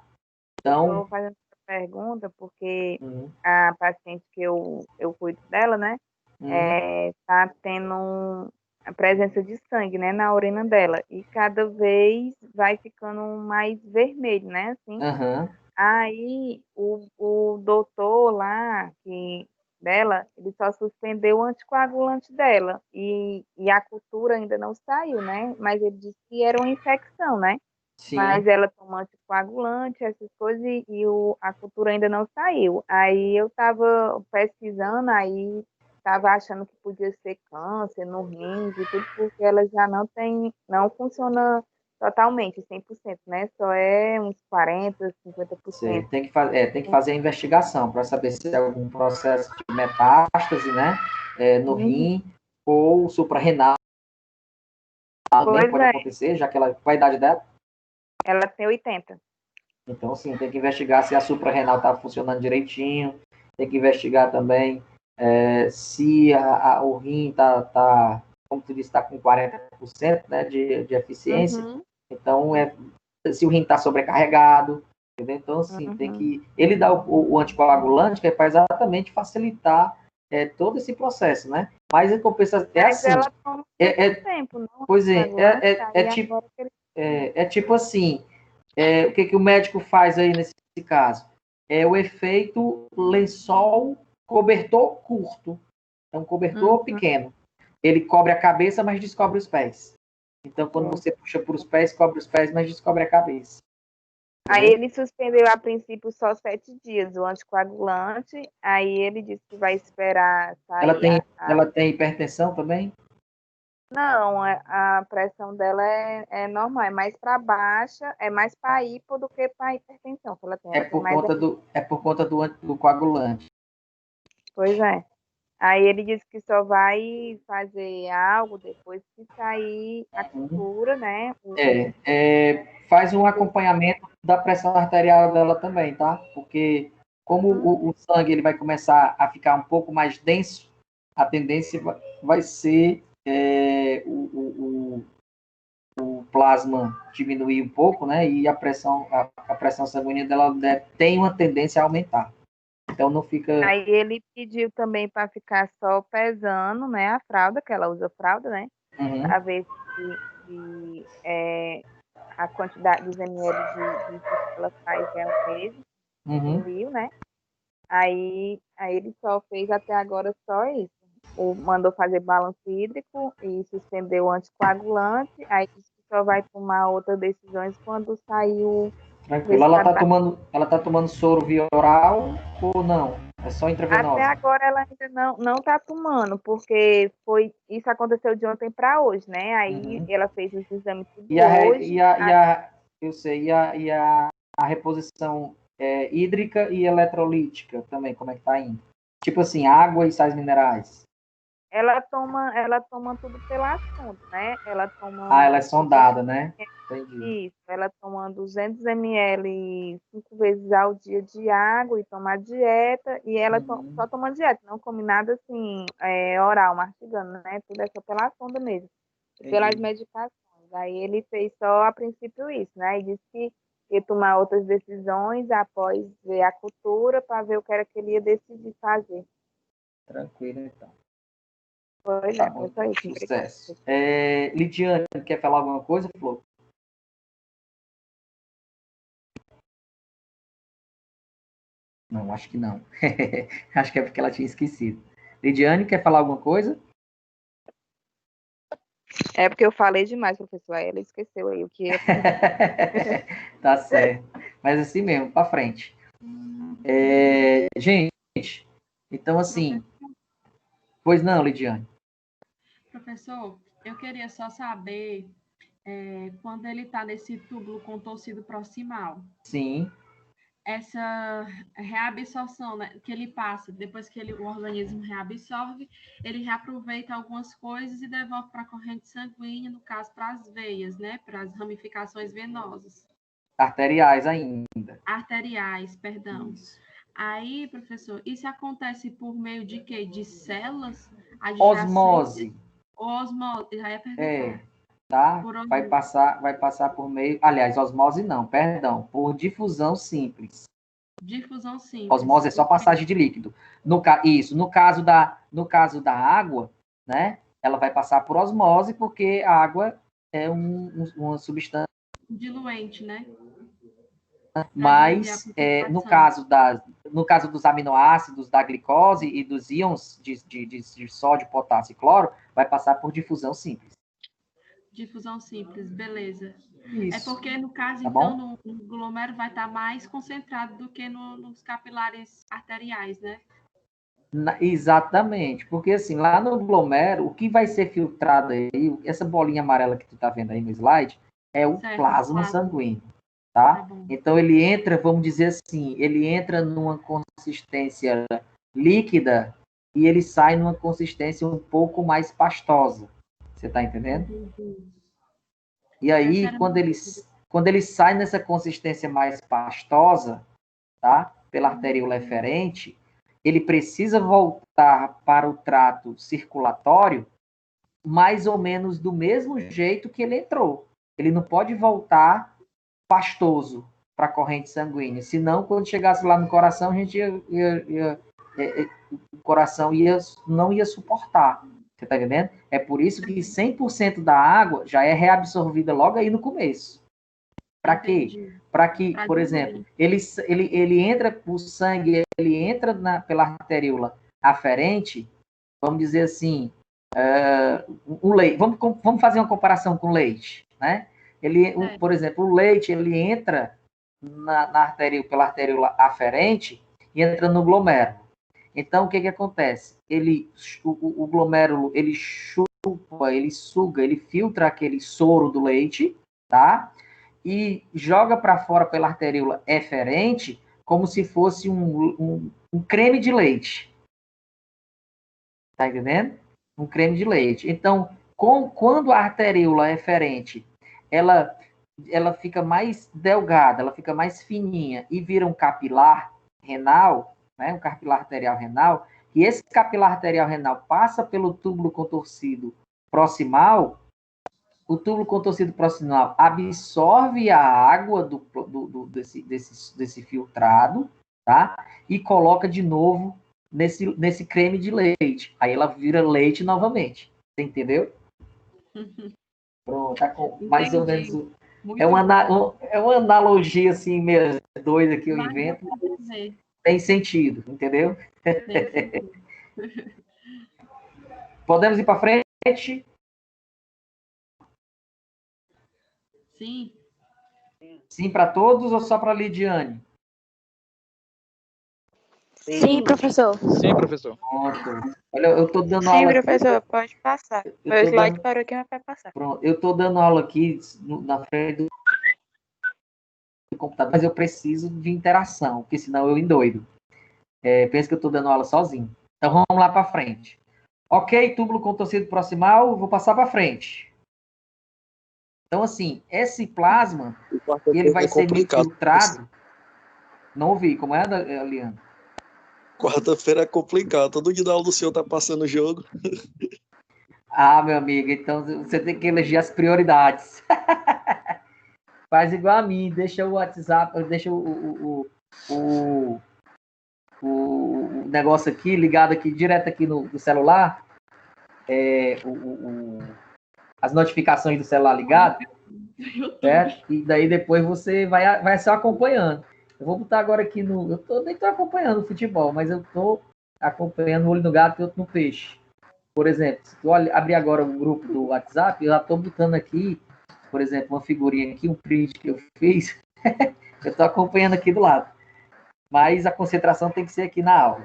Então, eu vou fazer essa pergunta porque a paciente que eu cuido dela, né, tá tendo a presença de sangue, né, na urina dela e cada vez vai ficando mais vermelho, né, assim. Aí o doutor lá dela, ele só suspendeu o anticoagulante dela e a cultura ainda não saiu, né, mas ele disse que era uma infecção, né. Sim. Mas ela toma anticoagulante, essas coisas, e a cultura ainda não saiu. Aí eu estava pesquisando, aí estava achando que podia ser câncer no rins e tudo, porque ela já não funciona totalmente, 100%, né? Só é uns 40%, 50%. Tem que fazer a investigação para saber se é algum processo de metástase, né? No rim ou suprarrenal. Também pode acontecer, já que qual a idade dela? Ela tem 80. Então, sim, tem que investigar se a suprarrenal está funcionando direitinho, tem que investigar também se o rim está, como tu disse, está com 40%, né, de eficiência. Então, se o rim está sobrecarregado, entendeu? Então, assim, tem que... Ele dá o anticoagulante, que é para exatamente facilitar todo esse processo, né? Mas em compensação... Mas assim, ela toma muito tempo, não? Pois tipo assim... o que o médico faz aí nesse caso? É o efeito lençol cobertor curto. É um cobertor pequeno. Ele cobre a cabeça, mas descobre os pés. Então, quando você puxa por os pés, cobre os pés, mas descobre a cabeça. Aí ele suspendeu a princípio só 7 dias o anticoagulante, aí ele disse que vai esperar sair. Ela tem hipertensão também? Não, a pressão dela é normal, é mais para baixa, é mais para hipo do que para hipertensão que ela tem. É por conta do coagulante. Pois é. Aí ele disse que só vai fazer algo depois que sair a cultura, né? Faz um acompanhamento da pressão arterial dela também, tá? Porque como o sangue ele vai começar a ficar um pouco mais denso, a tendência vai ser o plasma diminuir um pouco, né? E a pressão sanguínea dela tem uma tendência a aumentar. Então não fica. Aí ele pediu também para ficar só pesando, né, a fralda, que ela usa fralda, né? Para ver se a quantidade dos ml de que ela faz é o mesmo, diminuiu, né? Aí ele só fez até agora só isso. Mandou fazer balanço hídrico e suspendeu o anticoagulante, aí disse que só vai tomar outras decisões quando sair o... Tranquilo. Ela tá tomando soro via oral ou não? É só intravenosa? Até agora ela ainda não tá tomando, porque isso aconteceu de ontem para hoje, né? Aí ela fez os exames tudo hoje. Eu sei, e a reposição hídrica e eletrolítica também, como é que tá indo? Tipo assim, água e sais minerais. Ela toma tudo pela sonda, né? Ela toma... ela é sondada, né? Entendi. Isso, ela toma 200 ml 5 vezes ao dia de água e toma dieta, e ela só toma dieta, não come nada assim, oral, mastigando, né? Tudo é só pela sonda mesmo, pelas medicações. Aí ele fez só a princípio isso, né? E disse que ia tomar outras decisões após ver a cultura, para ver o que era que ele ia decidir fazer. Tranquilo, então. Foi só isso. Sucesso. Lidiane, quer falar alguma coisa, Flor? Não, acho que não. Acho que é porque ela tinha esquecido. Lidiane, quer falar alguma coisa? É porque eu falei demais, professor. Aí ela esqueceu aí o que ia Tá certo. Mas assim mesmo, para frente. Gente, então assim... Pois não, Lidiane. Professor, eu queria só saber quando ele está nesse túbulo contorcido proximal. Sim. Essa reabsorção, né, que ele passa, depois que o organismo reabsorve, ele reaproveita algumas coisas e devolve para a corrente sanguínea, no caso, para as veias, né, para as ramificações venosas. Arteriais ainda. Arteriais, perdão. Isso. Aí, professor, isso acontece por meio de quê? De células? Osmose. Osmose, já ia perguntar. Tá? Vai passar por meio... Aliás, osmose não, perdão. Por difusão simples. Difusão simples. Osmose é só passagem de líquido. No caso da água, né? Ela vai passar por osmose, porque a água é uma substância... diluente, né? Mas, no caso dos aminoácidos, da glicose e dos íons de sódio, potássio e cloro, vai passar por difusão simples. Difusão simples, beleza. Isso. É porque, no caso, tá então, no glomero vai estar mais concentrado do que nos capilares arteriais, né? Exatamente, porque assim, lá no glomero, o que vai ser filtrado aí, essa bolinha amarela que tu tá vendo aí no slide, é o plasma sanguíneo. Tá? Então ele entra, vamos dizer assim, ele entra numa consistência líquida e ele sai numa consistência um pouco mais pastosa. Você está entendendo? E aí, quando ele sai nessa consistência mais pastosa, tá? Pela arteríola eferente, ele precisa voltar para o trato circulatório mais ou menos do mesmo jeito que ele entrou. Ele não pode voltar pastoso para a corrente sanguínea. Senão, quando chegasse lá no coração, a gente o coração não ia suportar. Você está entendendo? É por isso que 100% da água já é reabsorvida logo aí no começo. Para quê? Para que, por exemplo, ele entra, o sangue, ele entra pela arteríola aferente, vamos dizer assim, o leite. Vamos fazer uma comparação com o leite, né? Por exemplo, o leite, ele entra pela arteríola aferente e entra no glomérulo. Então, o que acontece? O glomérulo, ele chupa, ele suga, ele filtra aquele soro do leite, tá? E joga para fora pela arteríola eferente como se fosse um creme de leite. Tá entendendo? Um creme de leite. Então, quando a arteríola eferente, ela fica mais delgada, ela fica mais fininha e vira um capilar renal, né, um capilar arterial renal, e esse capilar arterial renal passa pelo túbulo contorcido proximal, o túbulo contorcido proximal absorve a água desse filtrado, tá? E coloca de novo nesse creme de leite. Aí ela vira leite novamente. Você entendeu? Pronto, tá com mais ou menos. É uma analogia assim, meio doida que eu invento. Tem sentido, entendeu? Podemos ir para frente? Sim. Sim para todos ou só para a Lidiane? Sim, professor. Sim, professor. Pronto. Olha, eu estou dando Sim, aula. professor, pode passar. Meu slide parou aqui, mas pode passar. Pronto. Eu estou dando aula aqui na frente do computador, mas eu preciso de interação, porque senão eu endoido. Penso que eu estou dando aula sozinho. Então vamos lá para frente. Ok, túbulo contorcido proximal, vou passar para frente. Então, assim, esse plasma, ele vai ser filtrado. Não ouvi, como é, Liana? Quarta-feira é complicado. Todo dia da aula do senhor tá passando o jogo. Ah, meu amigo, então você tem que eleger as prioridades. Faz igual a mim, deixa o WhatsApp, deixa o negócio aqui, ligado aqui, direto aqui no celular, as notificações do celular ligado, certo? E daí depois você vai só acompanhando. Eu vou botar agora aqui nem tô acompanhando o futebol, mas eu tô acompanhando o olho no gato e outro no peixe. Por exemplo, se tu abrir agora o grupo do WhatsApp, eu já tô botando aqui, por exemplo, uma figurinha aqui, um print que eu fiz, eu tô acompanhando aqui do lado. Mas a concentração tem que ser aqui na aula.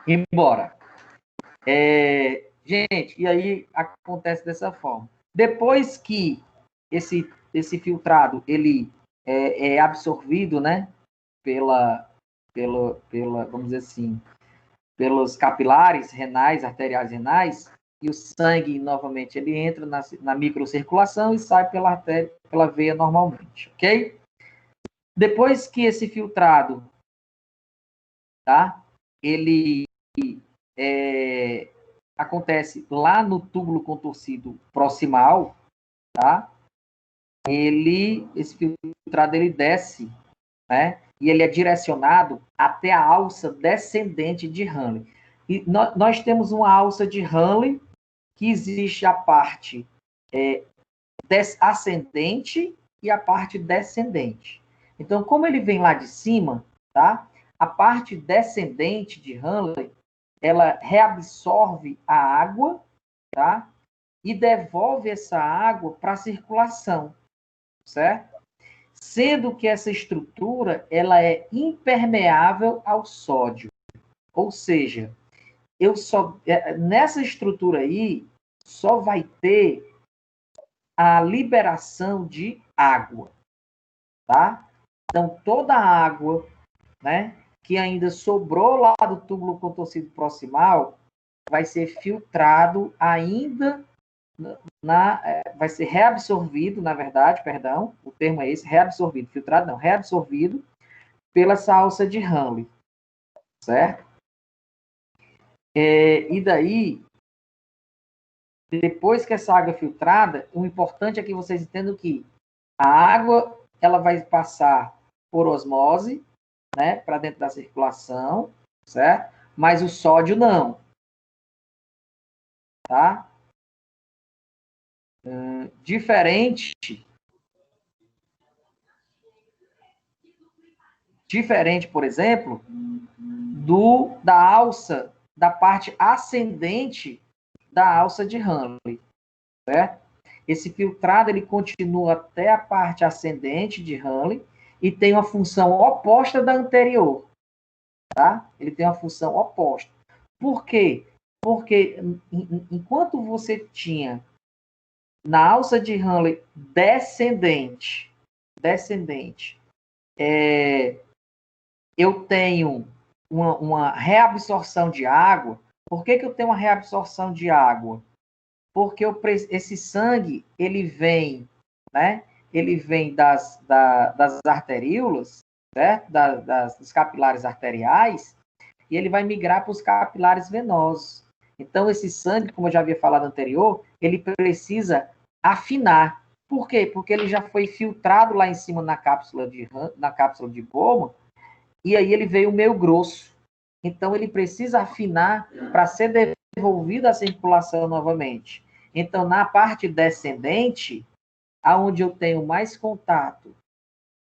Embora. Gente, e aí acontece dessa forma. Depois que esse filtrado ele é absorvido, né, vamos dizer assim, pelos capilares renais, arteriais renais, e o sangue, novamente, ele entra na microcirculação e sai pela veia normalmente, ok? Depois que esse filtrado, tá, ele acontece lá no túbulo contorcido proximal, tá? Esse filtrado, ele desce, né? E ele é direcionado até a alça descendente de Henle. E nós temos uma alça de Henle que existe a parte ascendente e a parte descendente. Então, como ele vem lá de cima, tá? A parte descendente de Henle, ela reabsorve a água, tá? E devolve essa água para a circulação, certo? Sendo que essa estrutura ela é impermeável ao sódio. Ou seja, nessa estrutura aí só vai ter a liberação de água, tá? Então toda a água, né, que ainda sobrou lá do túbulo contorcido proximal vai ser filtrado ainda vai ser reabsorvido, na verdade, perdão, o termo é esse, reabsorvido, filtrado não, reabsorvido pela essa alça de Henle, certo? E daí, depois que essa água é filtrada, o importante é que vocês entendam que a água, ela vai passar por osmose, né, para dentro da circulação, certo? Mas o sódio não, tá? Diferente, por exemplo, da alça, da parte ascendente da alça de Henle, certo? Esse filtrado, ele continua até a parte ascendente de Henle e tem uma função oposta da anterior, tá? Ele tem uma função oposta. Por quê? Porque enquanto você tinha na alça de Henle descendente, eu tenho uma reabsorção de água, Por que eu tenho uma reabsorção de água? Porque esse sangue, ele vem, né? Ele vem das arteríolas, certo? Dos capilares arteriais, e ele vai migrar para os capilares venosos. Então, esse sangue, como eu já havia falado anterior, ele precisa afinar. Por quê? Porque ele já foi filtrado lá em cima na cápsula de Bowman, e aí ele veio meio grosso. Então, ele precisa afinar para ser devolvido à circulação novamente. Então, na parte descendente, aonde eu tenho mais contato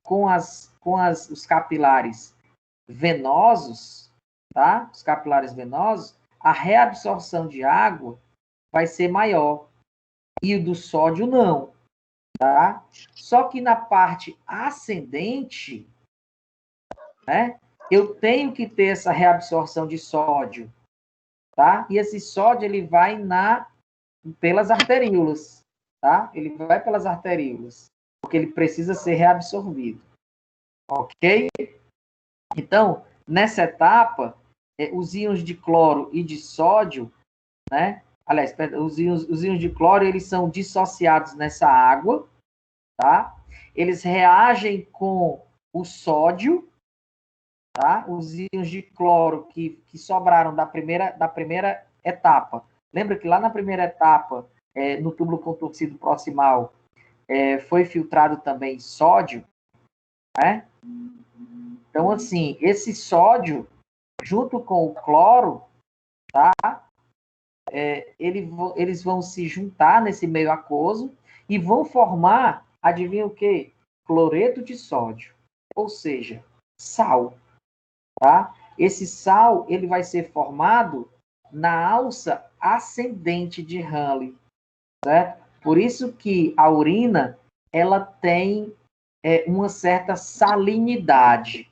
com os capilares venosos, tá? Os capilares venosos, a reabsorção de água vai ser maior. E o do sódio não, tá? Só que na parte ascendente, né? Eu tenho que ter essa reabsorção de sódio, tá? E esse sódio, ele vai pelas arteríolas, tá? Ele vai pelas arteríolas, porque ele precisa ser reabsorvido, ok? Então, nessa etapa, os íons de cloro e de sódio, né? Aliás, os íons de cloro, eles são dissociados nessa água, tá? Eles reagem com o sódio, tá? Os íons de cloro que sobraram da primeira etapa. Lembra que lá na primeira etapa, no túbulo contorcido proximal, foi filtrado também sódio, né? Então, assim, esse sódio, junto com o cloro, tá? Eles vão se juntar nesse meio aquoso e vão formar, adivinha o quê? Cloreto de sódio, ou seja, sal, tá? Esse sal, ele vai ser formado na alça ascendente de Henle, certo? Por isso que a urina, ela tem uma certa salinidade,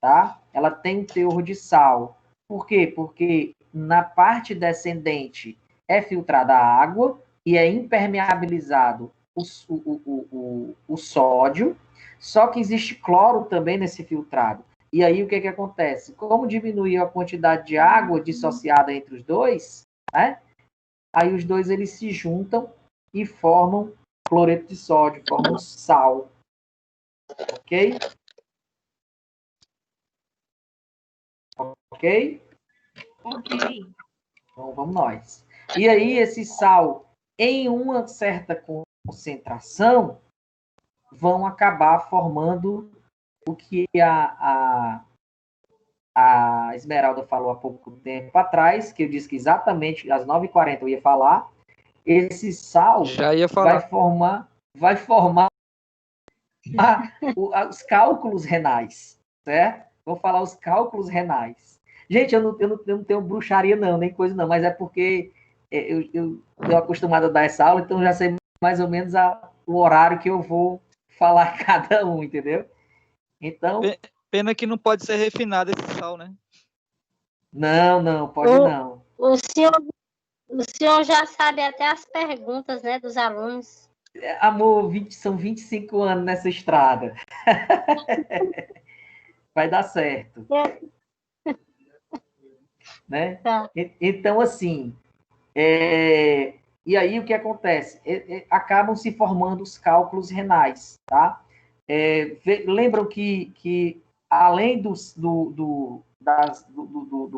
tá? Ela tem um teor de sal. Por quê? Porque na parte descendente é filtrada a água e é impermeabilizado o sódio, só que existe cloro também nesse filtrado. E aí o que acontece? Como diminuiu a quantidade de água dissociada entre os dois, né? Aí os dois eles se juntam e formam cloreto de sódio, formam sal. Ok? Ok? Ok. Então vamos nós. E aí esse sal, em uma certa concentração, vão acabar formando o que a Esmeralda falou há pouco tempo atrás, que eu disse que exatamente às 9h40 eu ia falar. Esse sal vai formar os cálculos renais, certo? Vou falar os cálculos renais. Gente, eu não tenho bruxaria não, nem coisa não, mas é porque eu estou acostumado a dar essa aula, então já sei mais ou menos o horário que eu vou falar cada um, entendeu? Então... Pena que não pode ser refinado esse sal, né? Não, pode não. O senhor já sabe até as perguntas, né, dos alunos. Amor, são 25 anos nessa estrada. Vai dar certo. Né? Tá. Então, assim, e aí o que acontece? Acabam se formando os cálculos renais, tá? Lembram que além do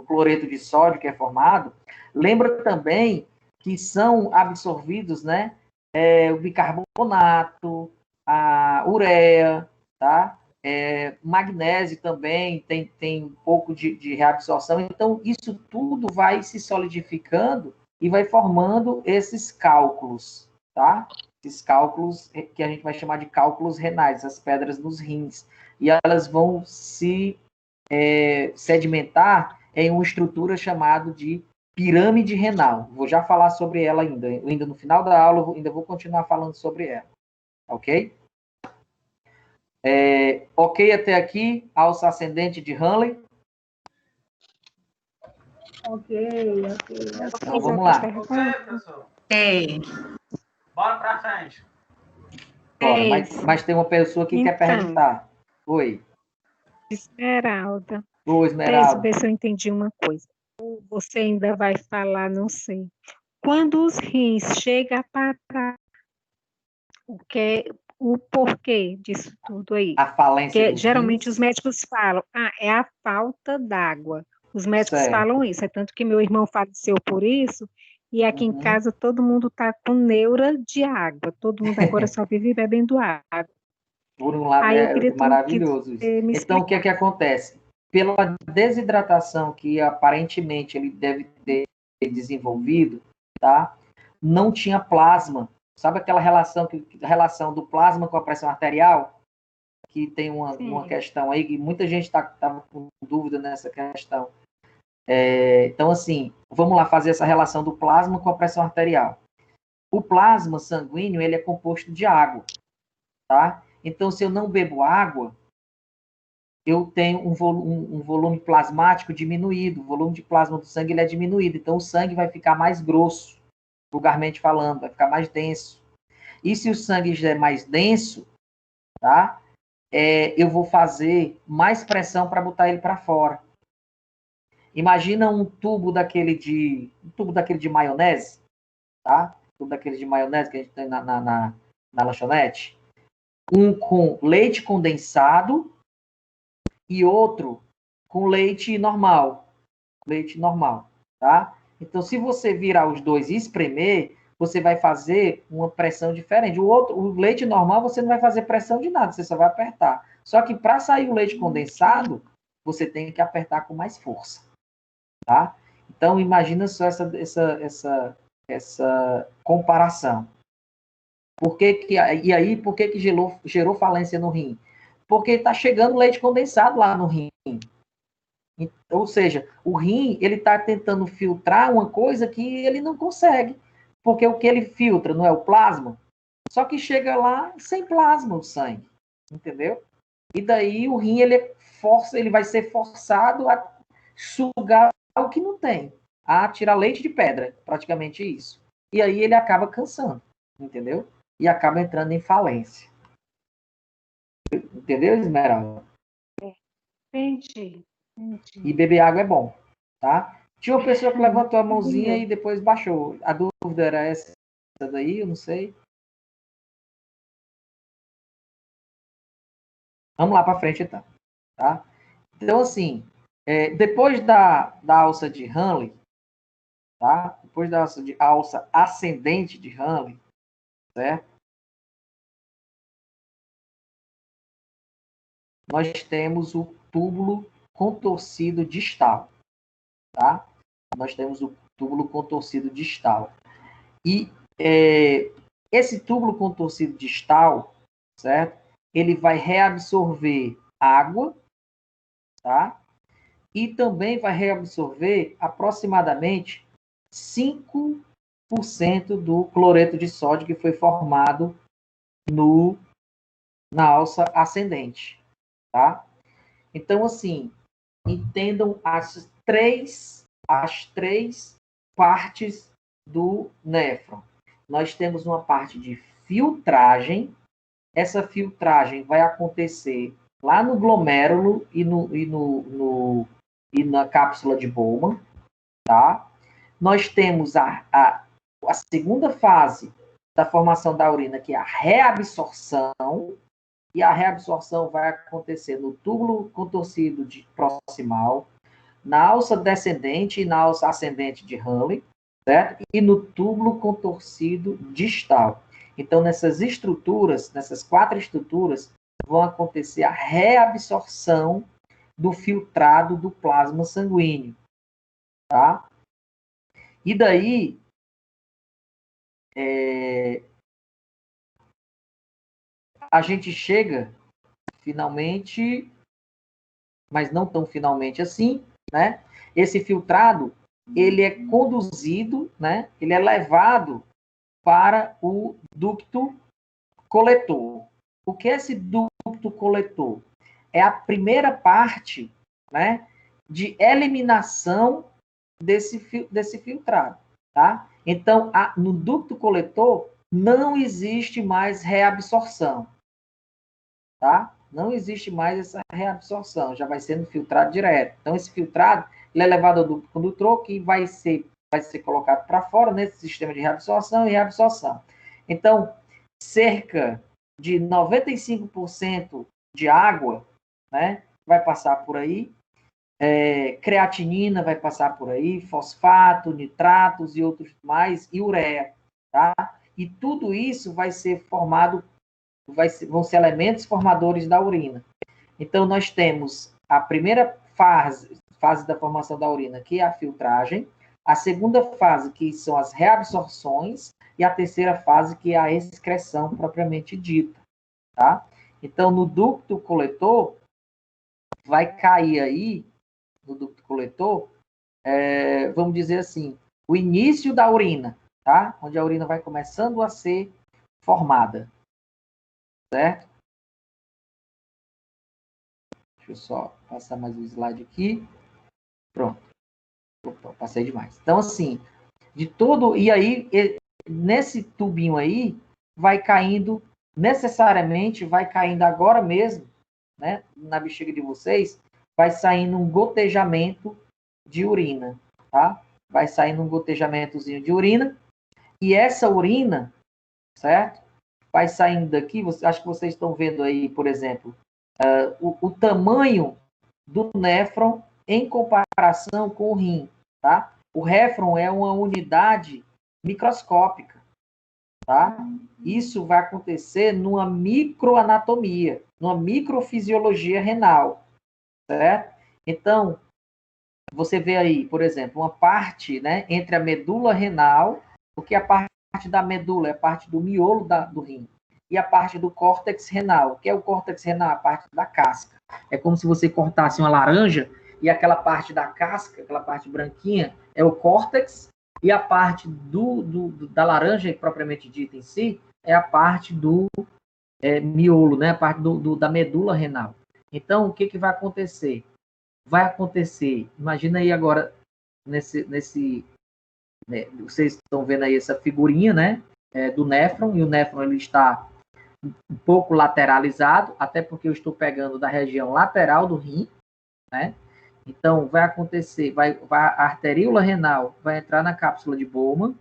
cloreto de sódio que é formado, lembra também que são absorvidos, né, o bicarbonato, a ureia, tá? Magnésio também tem um pouco de reabsorção. Então, isso tudo vai se solidificando e vai formando esses cálculos, tá? Esses cálculos que a gente vai chamar de cálculos renais, as pedras nos rins. E elas vão se sedimentar em uma estrutura chamada de pirâmide renal. Vou já falar sobre ela ainda no final da aula, ainda vou continuar falando sobre ela. Ok? Ok até aqui, alça ascendente de Henle? Ok. Então, vamos lá. Bora pra frente. Bora, mas tem uma pessoa que quer perguntar. Oi. Esmeralda. Oi, Esmeralda. Deixa eu ver se eu entendi uma coisa. você ainda vai falar, não sei. Quando os rins chegam a parar, o porquê disso tudo aí? A falência Porque dos geralmente rins? os médicos falam, é a falta d'água. Os médicos Certo. falam isso, é tanto que meu irmão faleceu por isso, e aqui em Uhum. casa todo mundo está com neura de água, todo mundo agora só vive bebendo água. Por um lado Aí eu é queria maravilhoso isso. você me Então, o que é que acontece? Pela desidratação que aparentemente ele deve ter desenvolvido, tá? Não tinha plasma. Sabe aquela relação do plasma com a pressão arterial? Que tem uma questão aí que muita gente estava com dúvida nessa questão. Então, assim, vamos lá fazer essa relação do plasma com a pressão arterial. O plasma sanguíneo, ele é composto de água, tá? Então, se eu não bebo água, eu tenho um volume plasmático diminuído, o volume de plasma do sangue ele é diminuído, então o sangue vai ficar mais grosso, vulgarmente falando, vai ficar mais denso. E se o sangue já é mais denso, tá? Eu vou fazer mais pressão para botar ele para fora. Imagina um tubo daquele de maionese, tá? Um tubo daquele de maionese que a gente tem na lanchonete. Um com leite condensado e outro com leite normal. Leite normal, tá? Então, se você virar os dois e espremer, você vai fazer uma pressão diferente. O leite normal, você não vai fazer pressão de nada, você só vai apertar. Só que para sair o leite condensado, você tem que apertar com mais força, tá? Então, imagina só essa comparação. Por que gerou falência no rim? Porque está chegando leite condensado lá no rim. Ou seja, o rim ele está tentando filtrar uma coisa que ele não consegue. Porque o que ele filtra não é o plasma, só que chega lá sem plasma o sangue. Entendeu? E daí o rim ele vai ser forçado a sugar o que não tem, a tirar leite de pedra, praticamente isso. E aí ele acaba cansando, entendeu? E acaba entrando em falência. Entendeu, Esmeralda? Entendi. E beber água é bom, tá? Tinha uma pessoa que levantou a mãozinha e depois baixou. A dúvida era essa daí, eu não sei. Vamos lá para frente, então. Tá? Então, assim, depois da alça de Henle, tá? Depois da alça ascendente de Henle, certo? Nós temos o túbulo contorcido distal, tá? Nós temos o túbulo contorcido distal. E esse túbulo contorcido distal, certo? Ele vai reabsorver água, tá? E também vai reabsorver aproximadamente 5% do cloreto de sódio que foi formado na alça ascendente, tá? Então, assim, entendam as três partes do néfron. Nós temos uma parte de filtragem. Essa filtragem vai acontecer lá no glomérulo e na cápsula de Bowman, tá? Nós temos a segunda fase da formação da urina, que é a reabsorção, e a reabsorção vai acontecer no túbulo contorcido proximal, na alça descendente e na alça ascendente de Henle, certo? E no túbulo contorcido distal. Então, nessas quatro estruturas, vão acontecer a reabsorção do filtrado do plasma sanguíneo, tá? E daí, a gente chega, finalmente, mas não tão finalmente assim, né? Esse filtrado, ele é conduzido, né? Ele é levado para o ducto coletor. O que é esse ducto coletor? É a primeira parte, né, de eliminação desse filtrado, tá? Então, no ducto coletor não existe mais reabsorção, tá? Não existe mais essa reabsorção, já vai sendo filtrado direto. Então, esse filtrado ele é levado ao ducto condutor, que vai ser colocado para fora nesse sistema de reabsorção e reabsorção. Então, cerca de 95% de água, né, vai passar por aí, creatinina vai passar por aí, fosfato, nitratos e outros mais, e ureia, tá? E tudo isso vai ser formado, vão ser elementos formadores da urina. Então, nós temos a primeira fase da formação da urina, que é a filtragem, a segunda fase, que são as reabsorções, e a terceira fase, que é a excreção propriamente dita, tá? Então, no ducto coletor, vai cair aí, no ducto coletor, vamos dizer assim, o início da urina, tá? Onde a urina vai começando a ser formada, certo? Deixa eu só passar mais um slide aqui. Pronto. Opa, passei demais. Então, assim, de tudo, e aí, nesse tubinho aí, vai caindo, necessariamente, vai caindo agora mesmo, né, na bexiga de vocês, vai saindo um gotejamento de urina, tá? Vai saindo um gotejamentozinho de urina, e essa urina, certo? Vai saindo daqui, acho que vocês estão vendo aí, por exemplo, o tamanho do néfron em comparação com o rim, tá? O néfron é uma unidade microscópica, tá? Isso vai acontecer numa microanatomia, numa microfisiologia renal, certo? Então, você vê aí, por exemplo, uma parte, né, entre a medula renal, porque a parte da medula é a parte do miolo do rim, e a parte do córtex renal. O que é o córtex renal? A parte da casca. É como se você cortasse uma laranja e aquela parte da casca, aquela parte branquinha, é o córtex, e a parte da laranja, propriamente dita em si, é a parte do miolo, né? A parte da medula renal. Então, o que vai acontecer? Vai acontecer, imagina aí agora, né, vocês estão vendo aí essa figurinha, né? Do néfron, e o néfron ele está um pouco lateralizado, até porque eu estou pegando da região lateral do rim, né? Então, vai acontecer, a arteríola renal vai entrar na cápsula de Bowman,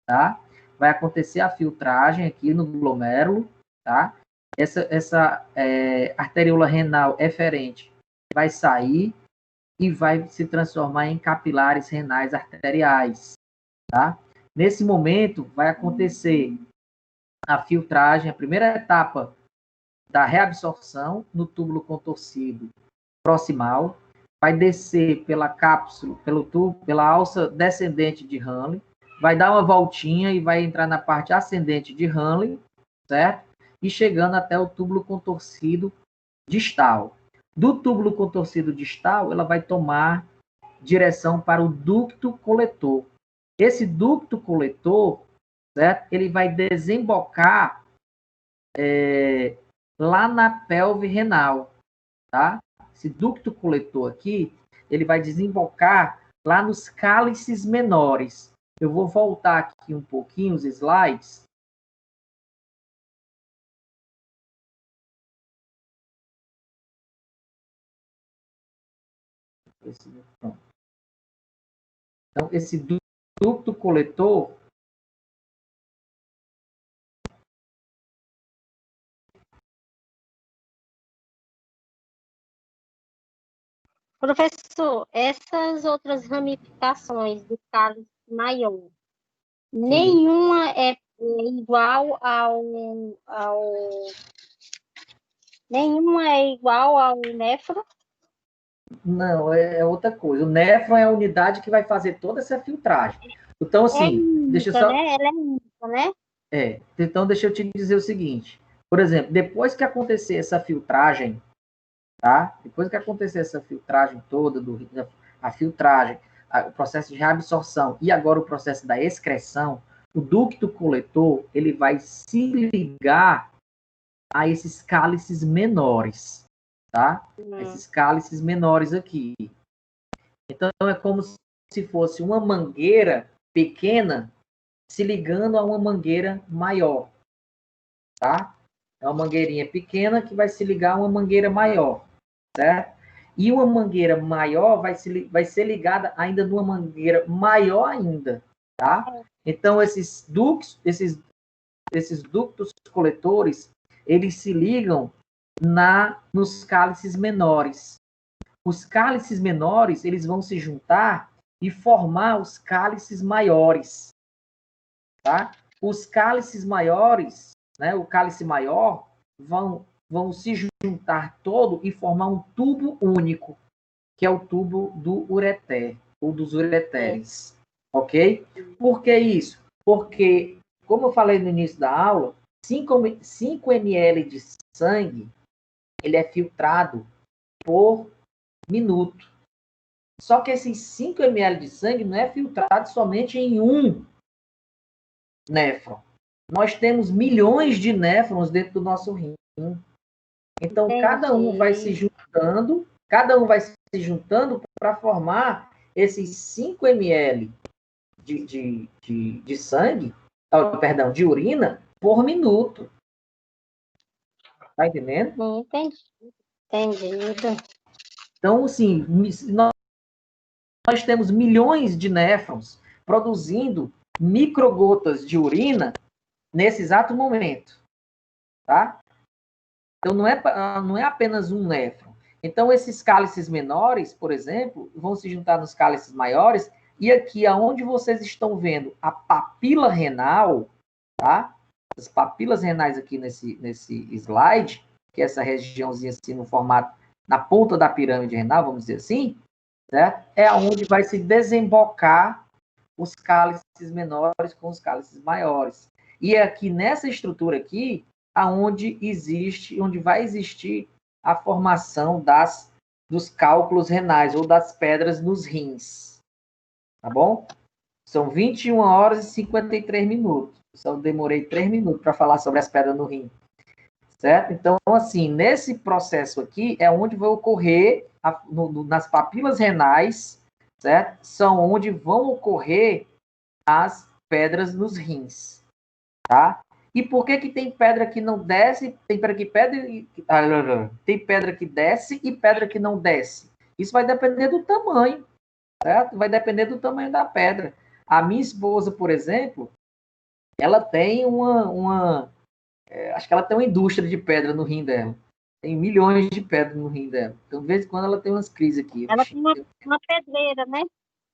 tá? Vai acontecer a filtragem aqui no glomérulo, tá? Essa arteríola renal eferente vai sair e vai se transformar em capilares renais arteriais, tá? Nesse momento, vai acontecer a filtragem, a primeira etapa da reabsorção no túbulo contorcido proximal, vai descer pela cápsula, pela alça descendente de Henle, vai dar uma voltinha e vai entrar na parte ascendente de Henle, certo? E chegando até o túbulo contorcido distal. Do túbulo contorcido distal, ela vai tomar direção para o ducto coletor. Esse ducto coletor, certo? Ele vai desembocar lá na pelve renal, tá? Esse ducto coletor aqui, ele vai desembocar lá nos cálices menores. Eu vou voltar aqui um pouquinho os slides. Então, esse ducto coletor, professor, essas outras ramificações do cálice maior, nenhuma é igual nenhuma é igual ao néfron? Não, é outra coisa. O néfron é a unidade que vai fazer toda essa filtragem. Então, assim, deixa eu só... né? Ela é única, né? Então, deixa eu te dizer o seguinte. Por exemplo, depois que acontecer essa filtragem, tá? Depois que acontecer essa filtragem toda, a filtragem, o processo de reabsorção e agora o processo da excreção, o ducto coletor, ele vai se ligar a esses cálices menores, tá? Esses cálices menores aqui. Então, é como se fosse uma mangueira pequena se ligando a uma mangueira maior, tá? É uma mangueirinha pequena que vai se ligar a uma mangueira maior, certo? E uma mangueira maior vai ser ligada ainda numa mangueira maior ainda, tá? Então, esses ductos coletores, eles se ligam nos cálices menores. Os cálices menores, eles vão se juntar e formar os cálices maiores, tá? Os cálices maiores, né, o cálice maior, vão se juntar todo e formar um tubo único, que é o tubo do ureter, ou dos ureteres, ok? Por que isso? Porque, como eu falei no início da aula, 5 ml de sangue, ele é filtrado por minuto. Só que esses 5 ml de sangue não é filtrado somente em um néfron. Nós temos milhões de néfrons dentro do nosso rim. Então, cada um vai se juntando para formar esses 5 ml de sangue, perdão, de urina, por minuto. Tá entendendo? Entendi. Então, assim, nós temos milhões de néfrons produzindo microgotas de urina nesse exato momento, tá? Então, não é apenas um néfron. Então, esses cálices menores, por exemplo, vão se juntar nos cálices maiores, e aqui, aonde vocês estão vendo a papila renal, tá? As papilas renais aqui nesse slide, que é essa regiãozinha assim no formato, na ponta da pirâmide renal, vamos dizer assim, certo? É onde vai se desembocar os cálices menores com os cálices maiores. E é aqui nessa estrutura aqui, onde vai existir a formação dos cálculos renais, ou das pedras nos rins. Tá bom? São 21 horas e 53 minutos. Só demorei 3 minutos para falar sobre as pedras no rim. Certo? Então, assim, nesse processo aqui, é onde vai ocorrer, nas papilas renais, certo? São onde vão ocorrer as pedras nos rins. Tá? E por que tem pedra que não desce, tem pedra que desce e pedra que não desce? Isso vai depender do tamanho, certo? Vai depender do tamanho da pedra. A minha esposa, por exemplo, ela tem acho que ela tem uma indústria de pedra no rim dela. Tem milhões de pedras no rim dela. Então, de vez em quando, ela tem umas crises aqui. Ela tem uma pedreira, né?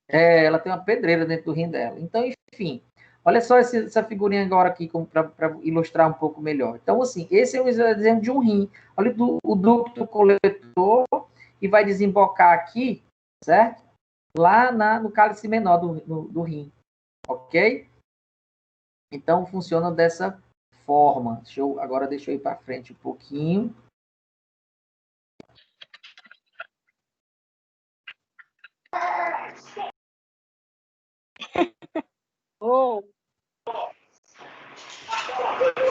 Ela tem uma pedreira dentro do rim dela. Então, enfim, olha só essa figurinha agora aqui para ilustrar um pouco melhor. Então, assim, esse é um exemplo de um rim. Olha o ducto coletor e vai desembocar aqui, certo? Lá no cálice menor do rim. Ok? Então, funciona dessa forma. Agora deixa eu ir para frente um pouquinho. Oh.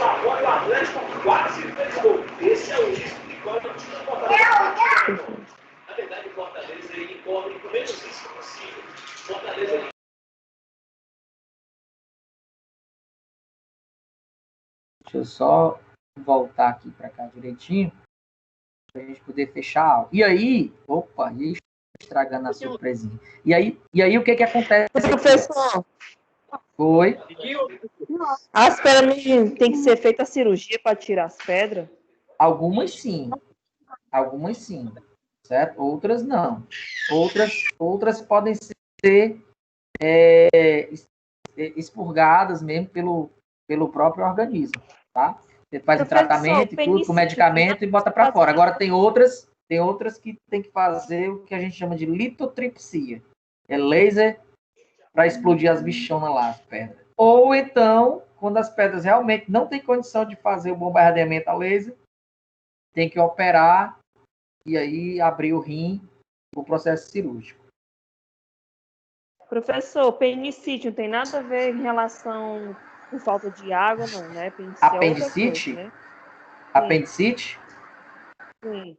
Agora o Atlético quase fez gol. Esse é o risco que corre o time do Fortaleza. Na verdade, o Fortaleza ele corre o menos risco possível. Fortaleza Deixa eu só voltar aqui para cá direitinho, para a gente poder fechar a aula. E aí, estragando a surpresinha. E aí o que acontece? Professor. Foi. As pedras tem que ser feita a cirurgia para tirar as pedras? Algumas sim. Certo? Outras não. Outras podem ser expurgadas mesmo pelo próprio organismo, tá? Você faz o tratamento e tudo com medicamento e bota para fora. Agora tem outras que tem que fazer o que a gente chama de litotripsia. É laser para explodir as bichonas lá, as pedras. Ou então, quando as pedras realmente não tem condição de fazer o bombardeamento a laser, tem que operar e aí abrir o rim para o processo cirúrgico. Professor, penicite não tem nada a ver em relação com falta de água, não, né? Apendicite? Coisa, né? Apendicite? Sim.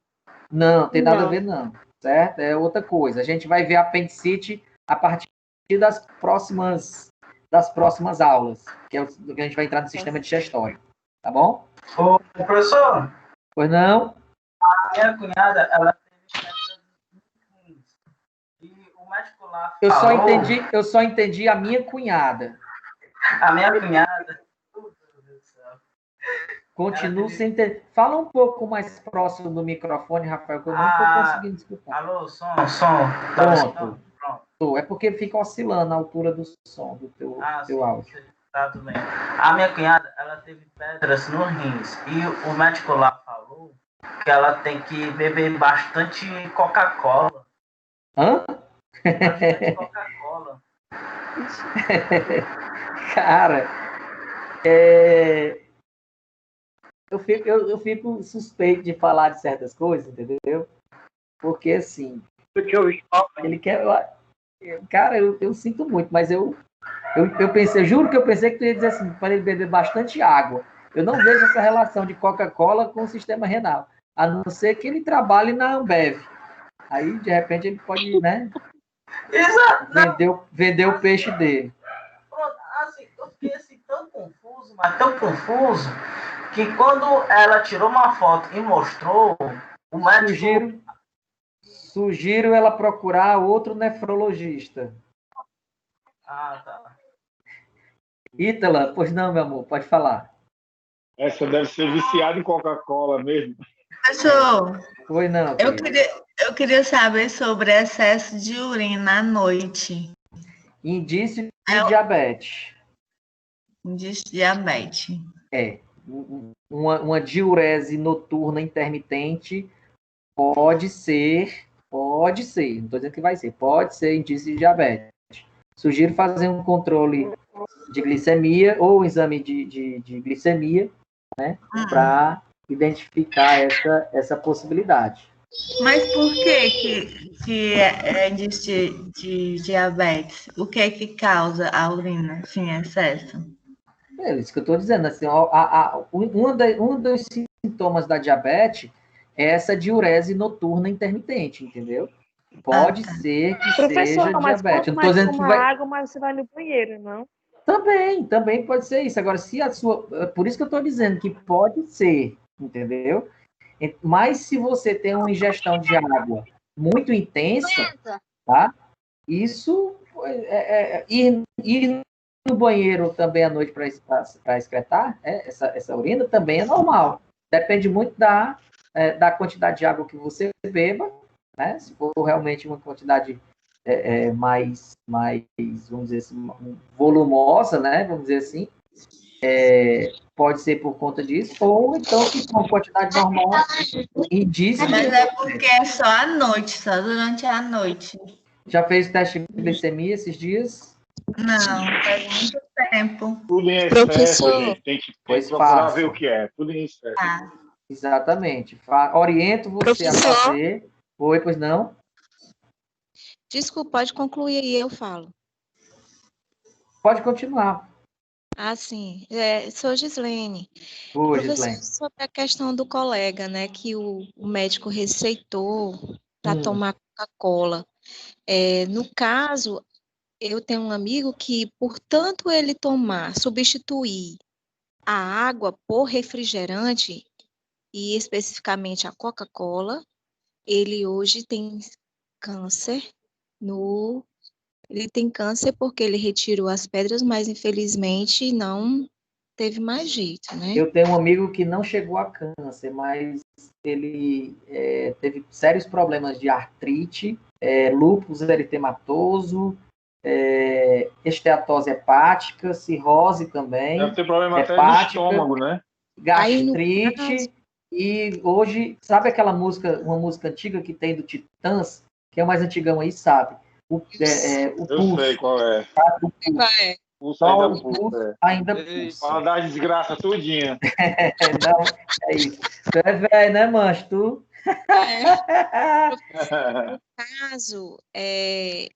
Não, tem nada a ver, não. Certo? É outra coisa. A gente vai ver apendicite a partir das próximas aulas, que é o que a gente vai entrar no sistema digestório. Tá bom? Ô, professor. Pois não? A minha cunhada, ela médico lá Eu falou... só entendi a minha cunhada. A minha cunhada... Continuo sem entender. Fala um pouco mais próximo do microfone, Rafael, que eu não estou conseguindo escutar. Alô, som. Pronto. É porque fica oscilando a altura do som do teu áudio. Tá tudo bem. A minha cunhada, ela teve pedras no rins. E o médico lá falou que ela tem que beber bastante Coca-Cola. Hã? Bastante Coca-Cola. Cara, eu fico suspeito de falar de certas coisas, entendeu? Porque, assim, ele quer... Cara, eu sinto muito, mas eu juro que eu pensei que tu ia dizer assim, para ele beber bastante água. Eu não vejo essa relação de Coca-Cola com o sistema renal, a não ser que ele trabalhe na Ambev. Aí, de repente, ele pode, né? Exato. Vender o peixe dele. Pronto, assim, eu fiquei assim, tão confuso, mas tão confuso, que quando ela tirou uma foto e mostrou, o médico... Sugiro ela procurar outro nefrologista. Ah, tá. Ítala, pois não, meu amor, pode falar. Essa deve ser viciada em Coca-Cola mesmo. Professor, Oi, não. Eu queria saber sobre excesso de urina à noite. Indício de diabetes. Indício de diabetes. Uma diurese noturna intermitente pode ser, não estou dizendo que vai ser, pode ser indício de diabetes. Sugiro fazer um controle de glicemia ou um exame de glicemia, né, para identificar essa possibilidade. Mas por que é indício de diabetes? O que é que causa a urina, assim, excesso? É isso que eu estou dizendo. Assim, um dos sintomas da diabetes é essa diurese noturna intermitente, entendeu? Pode ser que seja diabetes. Eu não estou dizendo que vai... água, mas você vai no banheiro, não? Também pode ser isso. Agora, se a sua... Por isso que eu estou dizendo que pode ser, entendeu? Mas se você tem uma ingestão de água muito intensa, tá? Isso, ir no banheiro também à noite para excretar essa urina também é normal. Depende muito da quantidade de água que você beba, né? Se for realmente uma quantidade mais, vamos dizer assim, volumosa, né? Vamos dizer assim, pode ser por conta disso, ou então se for uma quantidade normal, indício. Mas é porque é só à noite, só durante a noite. Já fez o teste de glicemia esses dias? Não, faz muito tempo. Tudo em excesso, Professor. gente. Tem que procurar ver o que é. Tudo em excesso. Exatamente. Oriento você a fazer. Oi, pois não? Desculpa, pode concluir aí, eu falo. Pode continuar. Sim. Sou Gislene. Oi, Professor, Gislene. sobre a questão do colega, né, que o médico receitou para tomar Coca-Cola. No caso, eu tenho um amigo que, por tanto ele substituir a água por refrigerante, e especificamente a Coca-Cola, ele hoje tem câncer Ele tem câncer porque ele retirou as pedras, mas infelizmente não teve mais jeito, né? Eu tenho um amigo que não chegou a câncer, mas ele teve sérios problemas de artrite, lúpus eritematoso, esteatose hepática, cirrose também. Deve ter problema hepática, até de estômago, né? Gastrite. E hoje, sabe aquela música, uma música antiga que tem do Titãs, que é o mais antigão aí, sabe? O Eu pulso. sei qual é. Pulso ainda pulsa. Fala das desgraças tudinha. Não, é isso. Tu é velho, né, mancho? Tu? No caso,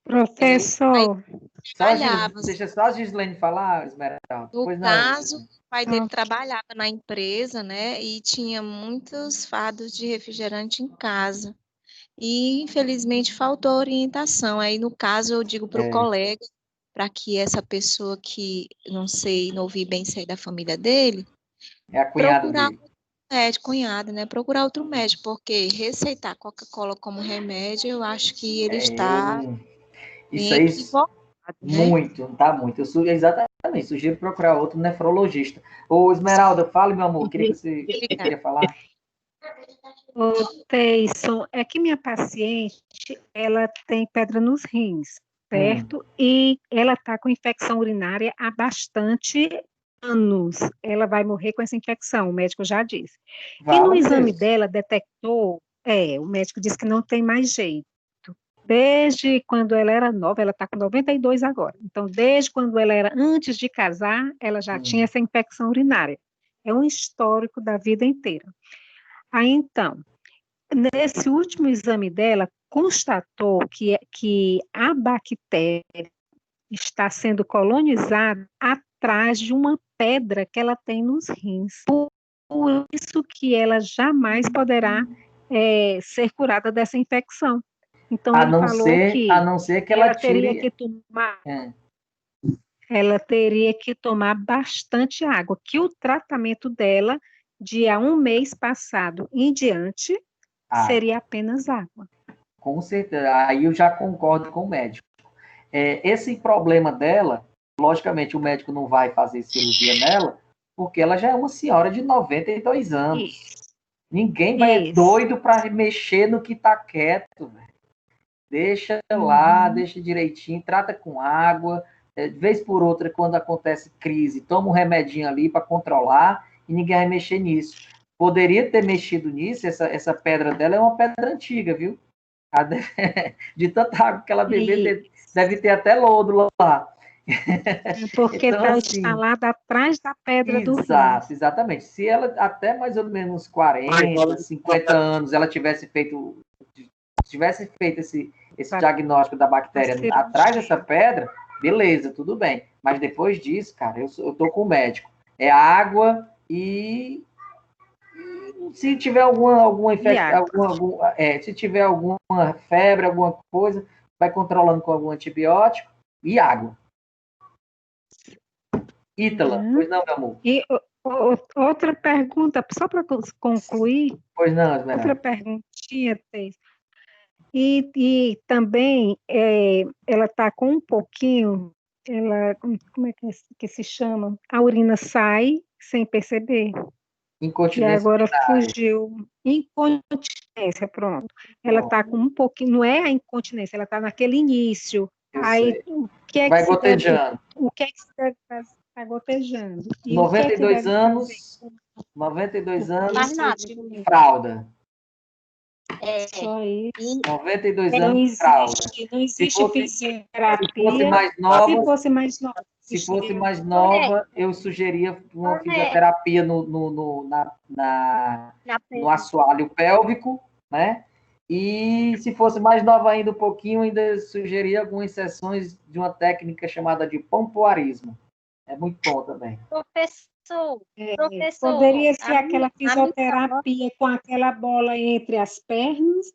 Professor. Deixa só a Gislene falar, Esmeralda. No caso, o pai dele trabalhava na empresa, né? E tinha muitos fardos de refrigerante em casa. E, infelizmente, faltou orientação. Aí, no caso, eu digo para o colega, para que essa pessoa que, não ouvi bem se é da família dele, é a cunhada dele. Cunhada, né? Procurar outro médico, porque receitar Coca-Cola como remédio, eu acho que ele está... Isso aí, muito, tá muito. Exatamente, sugiro procurar outro nefrologista. Ô, Esmeralda, fale, meu amor, queria que você queria falar. Ô, Teison, é que minha paciente, ela tem pedra nos rins, certo? E ela está com infecção urinária há bastante anos. Ela vai morrer com essa infecção, o médico já disse. E no exame dela detectou, o médico disse que não tem mais jeito. Desde quando ela era nova, ela está com 92 agora. Então, desde quando ela era antes de casar, ela já tinha essa infecção urinária. É um histórico da vida inteira. Aí, então, nesse último exame dela, constatou que a bactéria está sendo colonizada atrás de uma pedra que ela tem nos rins. Por isso que ela jamais poderá ser curada dessa infecção. Então, ele falou que a não ser que ela teria que tomar... Ela teria que tomar bastante água, que o tratamento dela, de há um mês passado em diante, seria apenas água. Com certeza, aí eu já concordo com o médico. Esse problema dela, logicamente o médico não vai fazer cirurgia nela, porque ela já é uma senhora de 92 anos. Isso. Ninguém vai doido para mexer no que está quieto, velho. Deixa lá, deixa direitinho, trata com água, de vez por outra, quando acontece crise, toma um remedinho ali para controlar e ninguém vai mexer nisso. Poderia ter mexido nisso, essa pedra dela é uma pedra antiga, viu? De tanta água que ela bebeu, deve ter até lodo lá. Porque está então, instalada atrás da pedra do rio. Exatamente. Se ela, até mais ou menos 40, 50 anos, ela tivesse feito esse diagnóstico da bactéria atrás dessa pedra, beleza, tudo bem. Mas depois disso, cara, eu tô com o médico. É água e se tiver alguma infecção, se tiver alguma febre, alguma coisa, vai controlando com algum antibiótico e água. Ítala, pois não, meu amor? E outra pergunta, só para concluir. Pois não, Esmeralda. Outra perguntinha, Thaís. E também ela está com um pouquinho, como é que se chama? A urina sai sem perceber. Incontinência. E agora fugiu. Incontinência, pronto. Ela está com um pouquinho, não é a incontinência, ela está naquele início. Aí, o que é vai que gotejando. O que é que se deve fazer? Está gotejando. E 92 anos, 92 anos, fralda. Só isso. 92 anos, fralda. Não existe fisioterapia. Se fosse mais nova, eu sugeria uma fisioterapia no assoalho pélvico, né? E se fosse mais nova ainda um pouquinho, ainda sugeria algumas sessões de uma técnica chamada de pompoarismo. É muito bom também. Professor, poderia ser aquela fisioterapia com aquela bola entre as pernas,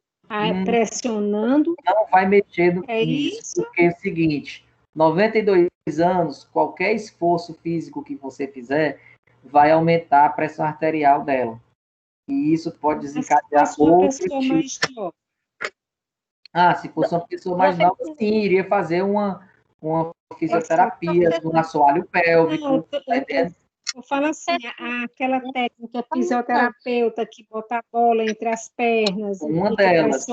pressionando. Não vai mexer nisso, porque é o seguinte, 92 anos, qualquer esforço físico que você fizer vai aumentar a pressão arterial dela. E isso pode desencadear outro tipo. Se fosse uma pessoa mais nova, sim, iria fazer uma fisioterapia no assoalho pélvico. Eu falo assim, aquela técnica fisioterapeuta que bota a bola entre as pernas. Uma delas.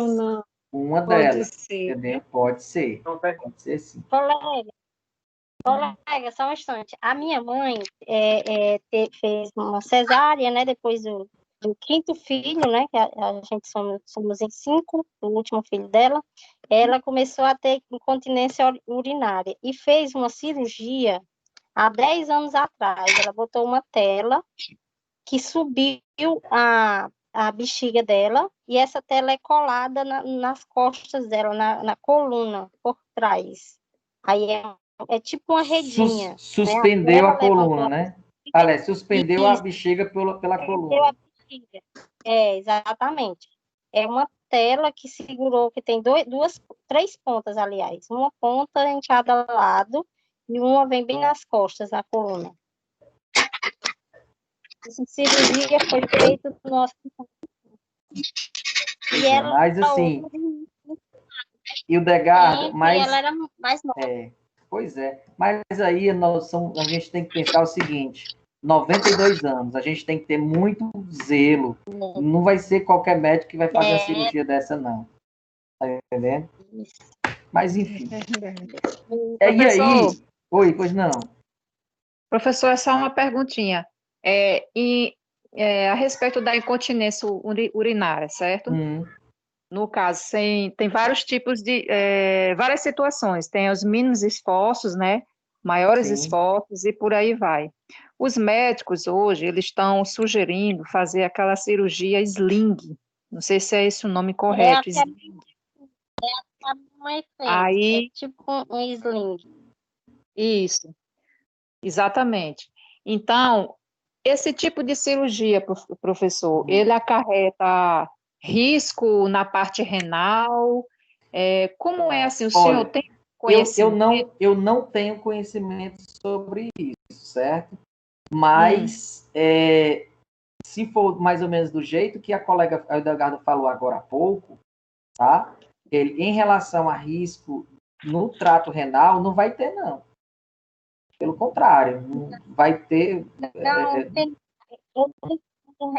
Uma delas. Ser, entendeu? Pode ser. Pode ser, sim. Colega, só um instante. A minha mãe fez uma cesárea, né? Depois do 5º filho, né? Que a gente somos em 5, o último filho dela. Ela começou a ter incontinência urinária e fez uma cirurgia há 10 anos atrás. Ela botou uma tela que subiu a bexiga dela e essa tela é colada nas costas dela, na coluna, por trás. Aí é tipo uma redinha. Suspendeu a coluna, né? Aliás, suspendeu a bexiga pela coluna. Exatamente. É uma tela que segurou, que tem 3 pontas, aliás. Uma ponta em cada lado e uma vem bem nas costas, na coluna. Essa cirurgia foi feita no nosso... Mas, assim, Hildegarda, mas... ela era mais nova. Pois é. Mas aí a gente tem que pensar o seguinte, 92 anos, a gente tem que ter muito zelo. Não vai ser qualquer médico que vai fazer a cirurgia dessa, não. Tá entendendo? Mas, enfim. E aí... Oi, pois não. Professor, é só uma perguntinha. A respeito da incontinência urinária, certo? No caso, tem vários tipos de... várias situações. Tem os mínimos esforços, né? Maiores esforços e por aí vai. Os médicos hoje, eles estão sugerindo fazer aquela cirurgia sling. Não sei se é esse o nome correto. Sling. Aí, é tipo um sling. Isso, exatamente. Então, esse tipo de cirurgia, professor, ele acarreta risco na parte renal? Como é assim? O senhor tem conhecimento? Eu não tenho conhecimento sobre isso, certo? Mas, se for mais ou menos do jeito que a colega Hildegarda falou agora há pouco, tá? Em relação a risco no trato renal, não vai ter, não. Pelo contrário, não vai ter...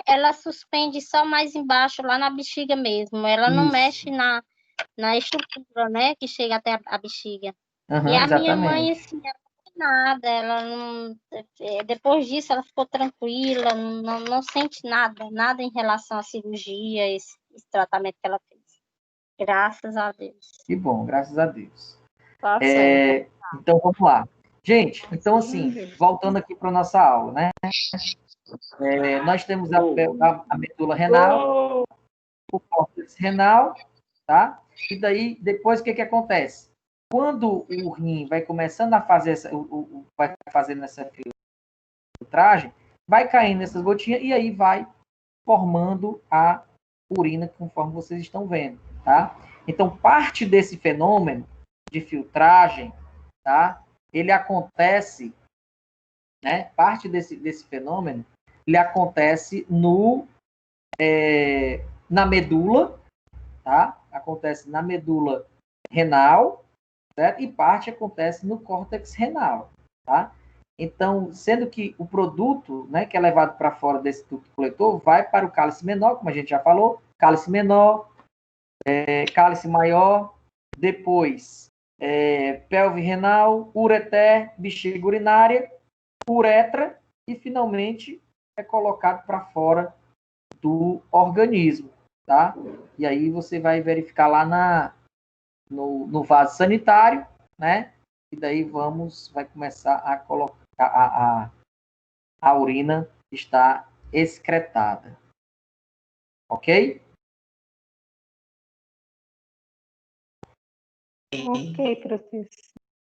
Ela suspende só mais embaixo, lá na bexiga mesmo. Ela não mexe na estrutura, né? Que chega até a bexiga. E a minha mãe, assim, ela não tem nada. Ela não... Depois disso, ela ficou tranquila, não sente nada em relação à cirurgia, esse tratamento que ela fez. Graças a Deus. Que bom, graças a Deus. Tá certo. Então, vamos lá. Gente, então, assim, voltando aqui para a nossa aula, né? Nós temos a medula renal, o córtex renal, tá? E daí, depois, o que acontece? Quando o rim vai começando a fazer vai fazendo essa filtragem, vai caindo essas gotinhas e aí vai formando a urina, conforme vocês estão vendo, tá? Então, parte desse fenômeno de filtragem, tá? Ele acontece, né? Parte desse fenômeno, ele acontece na medula, tá? Acontece na medula renal, certo? E parte acontece no córtex renal, tá? Então, sendo que o produto, né, que é levado para fora desse ducto coletor, vai para o cálice menor, como a gente já falou, cálice menor, cálice maior, depois pelve renal, ureter, bexiga urinária, uretra e, finalmente, é colocado para fora do organismo, tá? E aí você vai verificar lá no vaso sanitário, né? E daí vai começar a colocar a urina está excretada. Ok? Ok, professor.